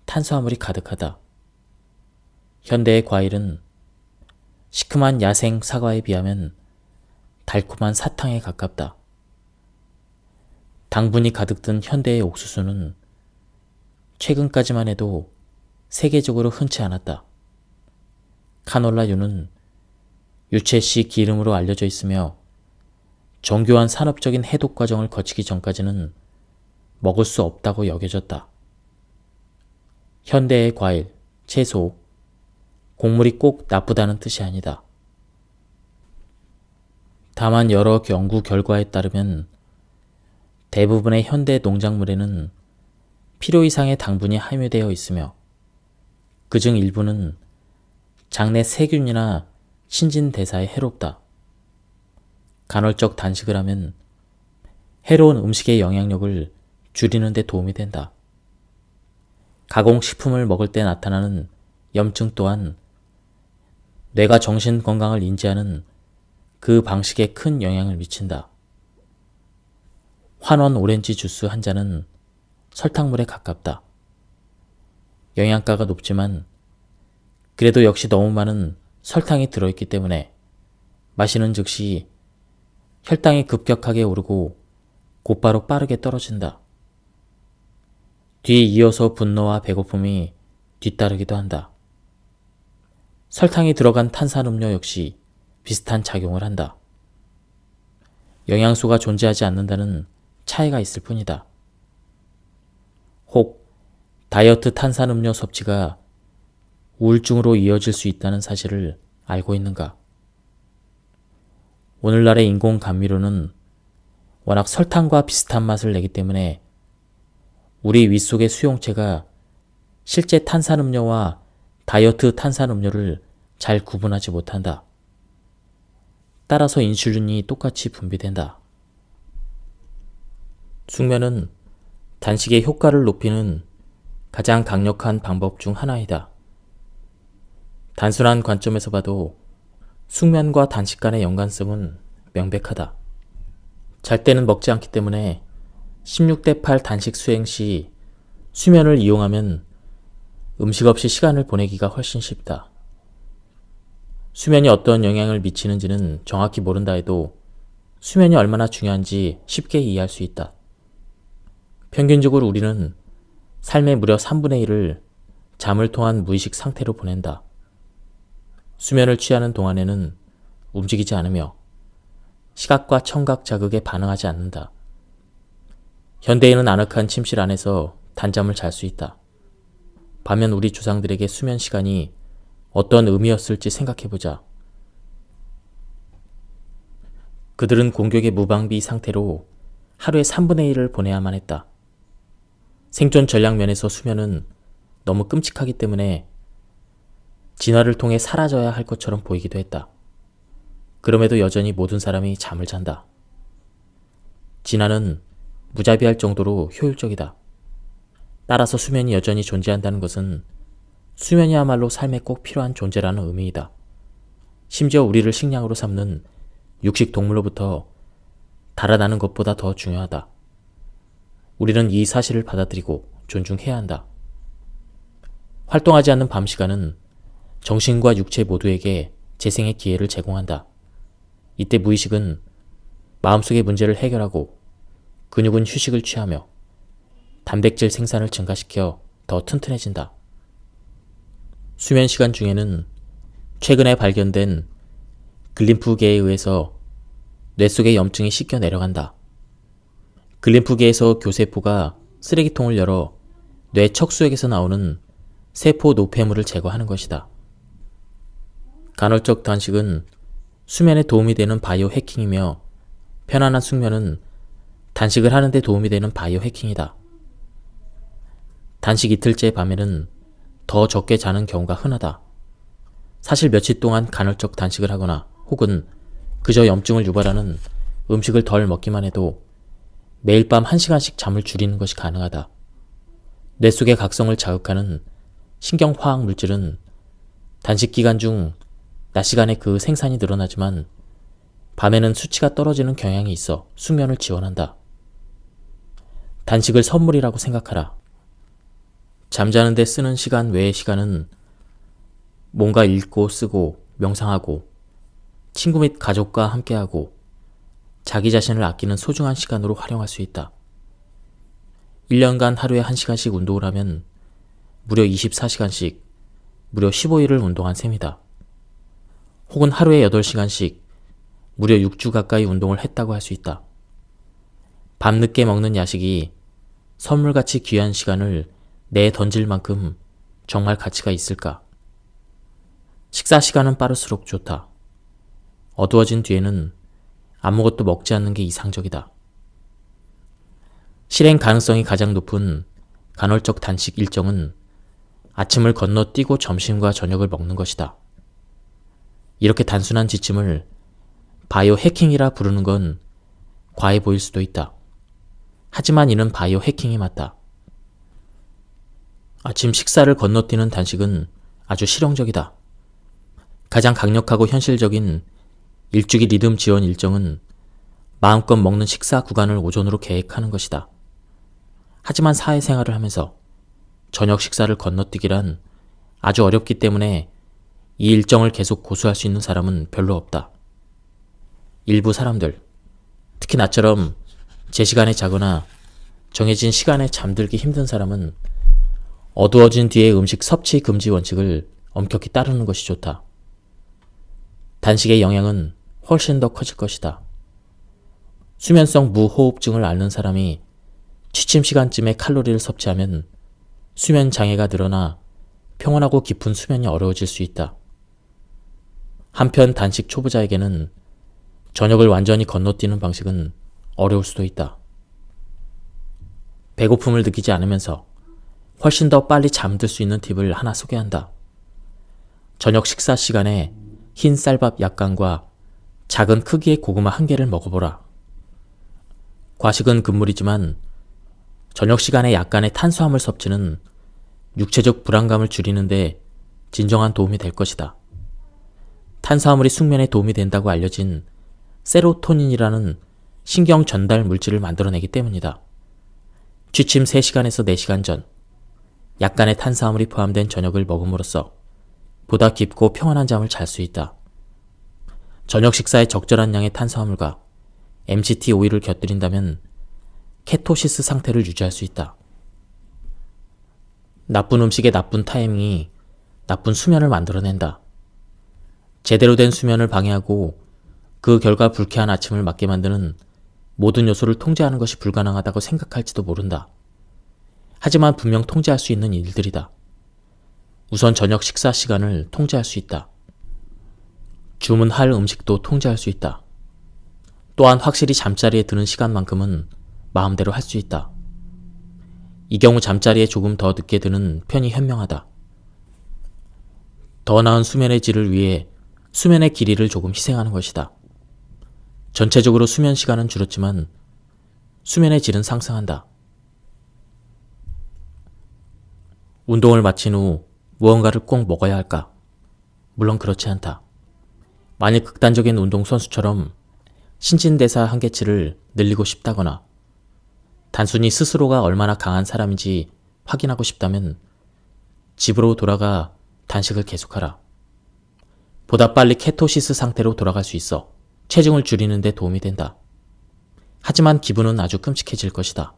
탄수화물이 가득하다. 현대의 과일은 시큼한 야생 사과에 비하면 달콤한 사탕에 가깝다. 당분이 가득 든 현대의 옥수수는 최근까지만 해도 세계적으로 흔치 않았다. 카놀라유는 유채씨 기름으로 알려져 있으며 정교한 산업적인 해독 과정을 거치기 전까지는 먹을 수 없다고 여겨졌다. 현대의 과일, 채소, 곡물이 꼭 나쁘다는 뜻이 아니다. 다만 여러 연구 결과에 따르면 대부분의 현대 농작물에는 필요 이상의 당분이 함유되어 있으며 그중 일부는 장내 세균이나 신진대사에 해롭다. 간헐적 단식을 하면 해로운 음식의 영향력을 줄이는 데 도움이 된다. 가공식품을 먹을 때 나타나는 염증 또한 뇌가 정신 건강을 인지하는 그 방식에 큰 영향을 미친다. 환원 오렌지 주스 한 잔은 설탕물에 가깝다. 영양가가 높지만 그래도 역시 너무 많은 설탕이 들어있기 때문에 마시는 즉시 혈당이 급격하게 오르고 곧바로 빠르게 떨어진다. 뒤에 이어서 분노와 배고픔이 뒤따르기도 한다. 설탕이 들어간 탄산음료 역시 비슷한 작용을 한다. 영양소가 존재하지 않는다는 차이가 있을 뿐이다. 혹 다이어트 탄산음료 섭취가 우울증으로 이어질 수 있다는 사실을 알고 있는가? 오늘날의 인공 감미료는 워낙 설탕과 비슷한 맛을 내기 때문에 우리 위 속의 수용체가 실제 탄산음료와 다이어트 탄산음료를 잘 구분하지 못한다. 따라서 인슐린이 똑같이 분비된다. 숙면은 단식의 효과를 높이는 가장 강력한 방법 중 하나이다. 단순한 관점에서 봐도 숙면과 단식 간의 연관성은 명백하다. 잘 때는 먹지 않기 때문에 16대8 단식 수행 시 수면을 이용하면 음식 없이 시간을 보내기가 훨씬 쉽다. 수면이 어떤 영향을 미치는지는 정확히 모른다 해도 수면이 얼마나 중요한지 쉽게 이해할 수 있다. 평균적으로 우리는 삶의 무려 3분의 1을 잠을 통한 무의식 상태로 보낸다. 수면을 취하는 동안에는 움직이지 않으며 시각과 청각 자극에 반응하지 않는다. 현대인은 아늑한 침실 안에서 단잠을 잘 수 있다. 반면 우리 조상들에게 수면 시간이 어떤 의미였을지 생각해보자. 그들은 공격의 무방비 상태로 하루에 3분의 1을 보내야만 했다. 생존 전략 면에서 수면은 너무 끔찍하기 때문에 진화를 통해 사라져야 할 것처럼 보이기도 했다. 그럼에도 여전히 모든 사람이 잠을 잔다. 진화는 무자비할 정도로 효율적이다. 따라서 수면이 여전히 존재한다는 것은 수면이야말로 삶에 꼭 필요한 존재라는 의미이다. 심지어 우리를 식량으로 삼는 육식 동물로부터 달아나는 것보다 더 중요하다. 우리는 이 사실을 받아들이고 존중해야 한다. 활동하지 않는 밤 시간은 정신과 육체 모두에게 재생의 기회를 제공한다. 이때 무의식은 마음속의 문제를 해결하고 근육은 휴식을 취하며 단백질 생산을 증가시켜 더 튼튼해진다. 수면 시간 중에는 최근에 발견된 글림프계에 의해서 뇌 속의 염증이 씻겨 내려간다. 글림프계에서 교세포가 쓰레기통을 열어 뇌 척수액에서 나오는 세포 노폐물을 제거하는 것이다. 간헐적 단식은 수면에 도움이 되는 바이오 해킹이며 편안한 숙면은 단식을 하는 데 도움이 되는 바이오 해킹이다. 단식 이틀째 밤에는 더 적게 자는 경우가 흔하다. 사실 며칠 동안 간헐적 단식을 하거나 혹은 그저 염증을 유발하는 음식을 덜 먹기만 해도 매일 밤 1시간씩 잠을 줄이는 것이 가능하다. 뇌 속의 각성을 자극하는 신경화학 물질은 단식 기간 중 낮 시간에 그 생산이 늘어나지만 밤에는 수치가 떨어지는 경향이 있어 숙면을 지원한다. 단식을 선물이라고 생각하라. 잠자는 데 쓰는 시간 외의 시간은 뭔가 읽고 쓰고 명상하고 친구 및 가족과 함께하고 자기 자신을 아끼는 소중한 시간으로 활용할 수 있다. 1년간 하루에 1시간씩 운동을 하면 무려 24시간씩, 무려 15일을 운동한 셈이다. 혹은 하루에 8시간씩, 무려 6주 가까이 운동을 했다고 할 수 있다. 밤늦게 먹는 야식이 선물같이 귀한 시간을 내에 던질 만큼 정말 가치가 있을까? 식사 시간은 빠를수록 좋다. 어두워진 뒤에는 아무것도 먹지 않는 게 이상적이다. 실행 가능성이 가장 높은 간헐적 단식 일정은 아침을 건너뛰고 점심과 저녁을 먹는 것이다. 이렇게 단순한 지침을 바이오 해킹이라 부르는 건 과해 보일 수도 있다. 하지만 이는 바이오 해킹이 맞다. 아침 식사를 건너뛰는 단식은 아주 실용적이다. 가장 강력하고 현실적인 일주기 리듬 지원 일정은 마음껏 먹는 식사 구간을 오존으로 계획하는 것이다. 하지만 사회생활을 하면서 저녁 식사를 건너뛰기란 아주 어렵기 때문에 이 일정을 계속 고수할 수 있는 사람은 별로 없다. 일부 사람들, 특히 나처럼 제 시간에 자거나 정해진 시간에 잠들기 힘든 사람은 어두워진 뒤에 음식 섭취 금지 원칙을 엄격히 따르는 것이 좋다. 단식의 영향은 훨씬 더 커질 것이다. 수면성 무호흡증을 앓는 사람이 취침 시간쯤에 칼로리를 섭취하면 수면 장애가 늘어나 평온하고 깊은 수면이 어려워질 수 있다. 한편 단식 초보자에게는 저녁을 완전히 건너뛰는 방식은 어려울 수도 있다. 배고픔을 느끼지 않으면서 훨씬 더 빨리 잠들 수 있는 팁을 하나 소개한다. 저녁 식사 시간에 흰 쌀밥 약간과 작은 크기의 고구마 1개를 먹어보라. 과식은 금물이지만 저녁 시간에 약간의 탄수화물 섭취는 육체적 불안감을 줄이는데 진정한 도움이 될 것이다. 탄수화물이 숙면에 도움이 된다고 알려진 세로토닌이라는 신경 전달 물질을 만들어내기 때문이다. 취침 3시간에서 4시간 전, 약간의 탄수화물이 포함된 저녁을 먹음으로써 보다 깊고 평안한 잠을 잘 수 있다. 저녁 식사에 적절한 양의 탄수화물과 MCT 오일을 곁들인다면 케토시스 상태를 유지할 수 있다. 나쁜 음식의 나쁜 타이밍이 나쁜 수면을 만들어낸다. 제대로 된 수면을 방해하고 그 결과 불쾌한 아침을 맞게 만드는 모든 요소를 통제하는 것이 불가능하다고 생각할지도 모른다. 하지만 분명 통제할 수 있는 일들이다. 우선 저녁 식사 시간을 통제할 수 있다. 주문할 음식도 통제할 수 있다. 또한 확실히 잠자리에 드는 시간만큼은 마음대로 할 수 있다. 이 경우 잠자리에 조금 더 늦게 드는 편이 현명하다. 더 나은 수면의 질을 위해 수면의 길이를 조금 희생하는 것이다. 전체적으로 수면 시간은 줄었지만 수면의 질은 상승한다. 운동을 마친 후 무언가를 꼭 먹어야 할까? 물론 그렇지 않다. 만일 극단적인 운동선수처럼 신진대사 한계치를 늘리고 싶다거나 단순히 스스로가 얼마나 강한 사람인지 확인하고 싶다면 집으로 돌아가 단식을 계속하라. 보다 빨리 케토시스 상태로 돌아갈 수 있어 체중을 줄이는 데 도움이 된다. 하지만 기분은 아주 끔찍해질 것이다.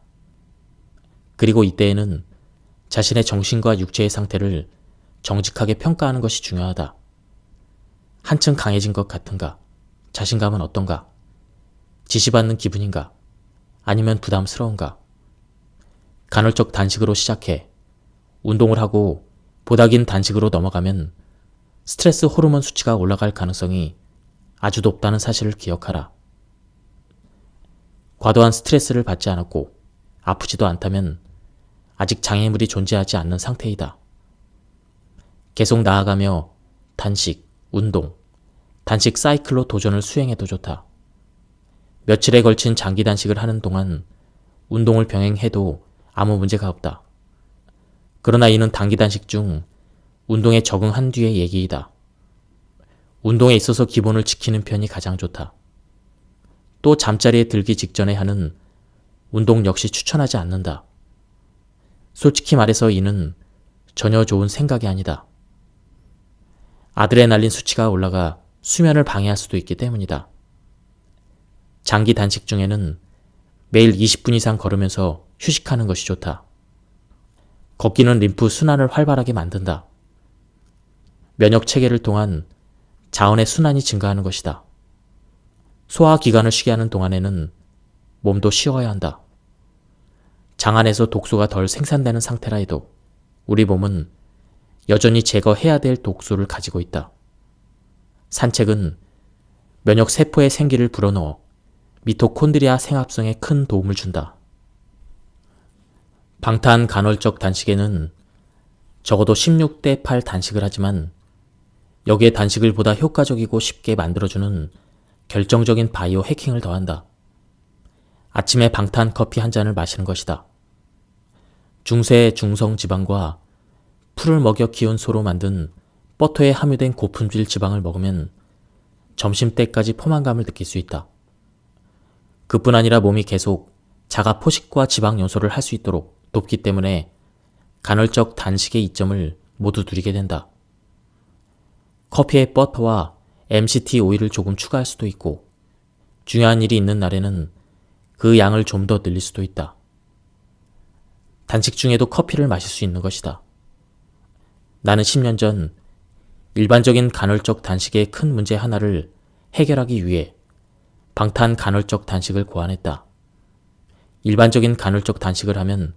그리고 이때에는 자신의 정신과 육체의 상태를 정직하게 평가하는 것이 중요하다. 한층 강해진 것 같은가? 자신감은 어떤가? 지시받는 기분인가? 아니면 부담스러운가? 간헐적 단식으로 시작해 운동을 하고 보다 긴 단식으로 넘어가면 스트레스 호르몬 수치가 올라갈 가능성이 아주 높다는 사실을 기억하라. 과도한 스트레스를 받지 않았고 아프지도 않다면 아직 장애물이 존재하지 않는 상태이다. 계속 나아가며 단식, 운동, 단식 사이클로 도전을 수행해도 좋다. 며칠에 걸친 장기 단식을 하는 동안 운동을 병행해도 아무 문제가 없다. 그러나 이는 단기 단식 중 운동에 적응한 뒤의 얘기이다. 운동에 있어서 기본을 지키는 편이 가장 좋다. 또 잠자리에 들기 직전에 하는 운동 역시 추천하지 않는다. 솔직히 말해서 이는 전혀 좋은 생각이 아니다. 아드레날린 수치가 올라가 수면을 방해할 수도 있기 때문이다. 장기 단식 중에는 매일 20분 이상 걸으면서 휴식하는 것이 좋다. 걷기는 림프 순환을 활발하게 만든다. 면역 체계를 통한 자원의 순환이 증가하는 것이다. 소화기관을 쉬게 하는 동안에는 몸도 쉬어야 한다. 장 안에서 독소가 덜 생산되는 상태라 해도 우리 몸은 여전히 제거해야 될 독소를 가지고 있다. 산책은 면역 세포의 생기를 불어넣어 미토콘드리아 생합성에 큰 도움을 준다. 방탄 간헐적 단식에는 적어도 16대 8 단식을 하지만 여기에 단식을 보다 효과적이고 쉽게 만들어주는 결정적인 바이오 해킹을 더한다. 아침에 방탄 커피 한 잔을 마시는 것이다. 중세 중성 지방과 풀을 먹여 키운 소로 만든 버터에 함유된 고품질 지방을 먹으면 점심때까지 포만감을 느낄 수 있다. 그뿐 아니라 몸이 계속 자가 포식과 지방 연소를 할 수 있도록 돕기 때문에 간헐적 단식의 이점을 모두 누리게 된다. 커피에 버터와 MCT 오일을 조금 추가할 수도 있고 중요한 일이 있는 날에는 그 양을 좀 더 늘릴 수도 있다. 단식 중에도 커피를 마실 수 있는 것이다. 나는 10년 전 일반적인 간헐적 단식의 큰 문제 하나를 해결하기 위해 방탄 간헐적 단식을 고안했다. 일반적인 간헐적 단식을 하면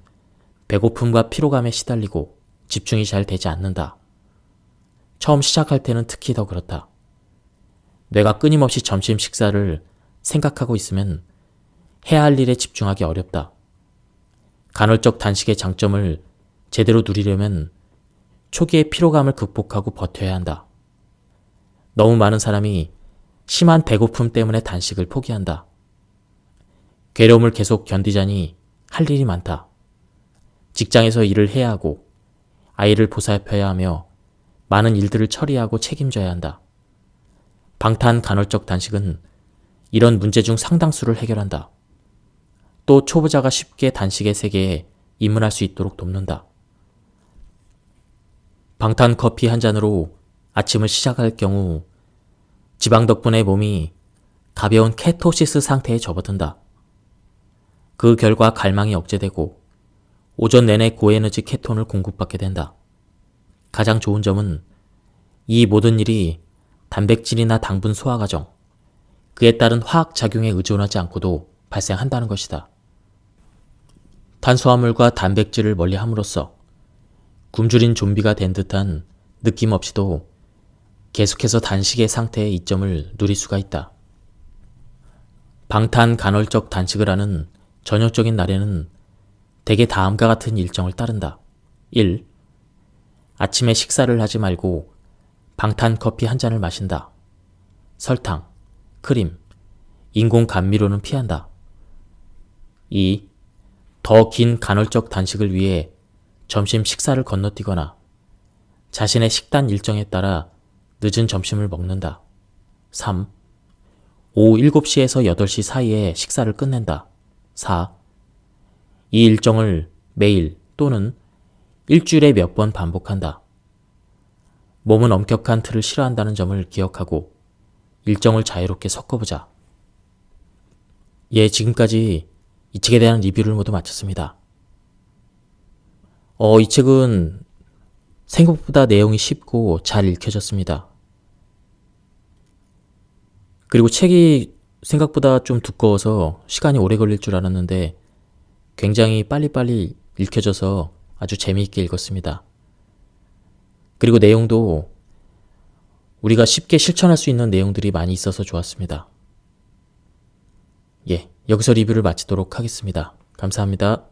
배고픔과 피로감에 시달리고 집중이 잘 되지 않는다. 처음 시작할 때는 특히 더 그렇다. 뇌가 끊임없이 점심 식사를 생각하고 있으면 해야 할 일에 집중하기 어렵다. 간헐적 단식의 장점을 제대로 누리려면 초기의 피로감을 극복하고 버텨야 한다. 너무 많은 사람이 심한 배고픔 때문에 단식을 포기한다. 괴로움을 계속 견디자니 할 일이 많다. 직장에서 일을 해야 하고 아이를 보살펴야 하며 많은 일들을 처리하고 책임져야 한다. 방탄 간헐적 단식은 이런 문제 중 상당수를 해결한다. 또 초보자가 쉽게 단식의 세계에 입문할 수 있도록 돕는다. 방탄 커피 한 잔으로 아침을 시작할 경우 지방 덕분에 몸이 가벼운 케토시스 상태에 접어든다. 그 결과 갈망이 억제되고 오전 내내 고에너지 케톤을 공급받게 된다. 가장 좋은 점은 이 모든 일이 단백질이나 당분 소화 과정, 그에 따른 화학작용에 의존하지 않고도 발생한다는 것이다. 탄수화물과 단백질을 멀리함으로써 굶주린 좀비가 된 듯한 느낌 없이도 계속해서 단식의 상태의 이점을 누릴 수가 있다. 방탄 간헐적 단식을 하는 저녁적인 날에는 대개 다음과 같은 일정을 따른다. 1. 아침에 식사를 하지 말고 방탄 커피 한 잔을 마신다. 설탕, 크림, 인공 감미료는 피한다. 2. 더 긴 간헐적 단식을 위해 점심 식사를 건너뛰거나 자신의 식단 일정에 따라 늦은 점심을 먹는다. 3. 오후 7시에서 8시 사이에 식사를 끝낸다. 4. 이 일정을 매일 또는 일주일에 몇 번 반복한다. 몸은 엄격한 틀을 싫어한다는 점을 기억하고 일정을 자유롭게 섞어보자. 예, 지금까지 이 책에 대한 리뷰를 모두 마쳤습니다. 이 책은 생각보다 내용이 쉽고 잘 읽혀졌습니다. 그리고 책이 생각보다 좀 두꺼워서 시간이 오래 걸릴 줄 알았는데 굉장히 빨리빨리 읽혀져서 아주 재미있게 읽었습니다. 그리고 내용도 우리가 쉽게 실천할 수 있는 내용들이 많이 있어서 좋았습니다. 예, 여기서 리뷰를 마치도록 하겠습니다. 감사합니다.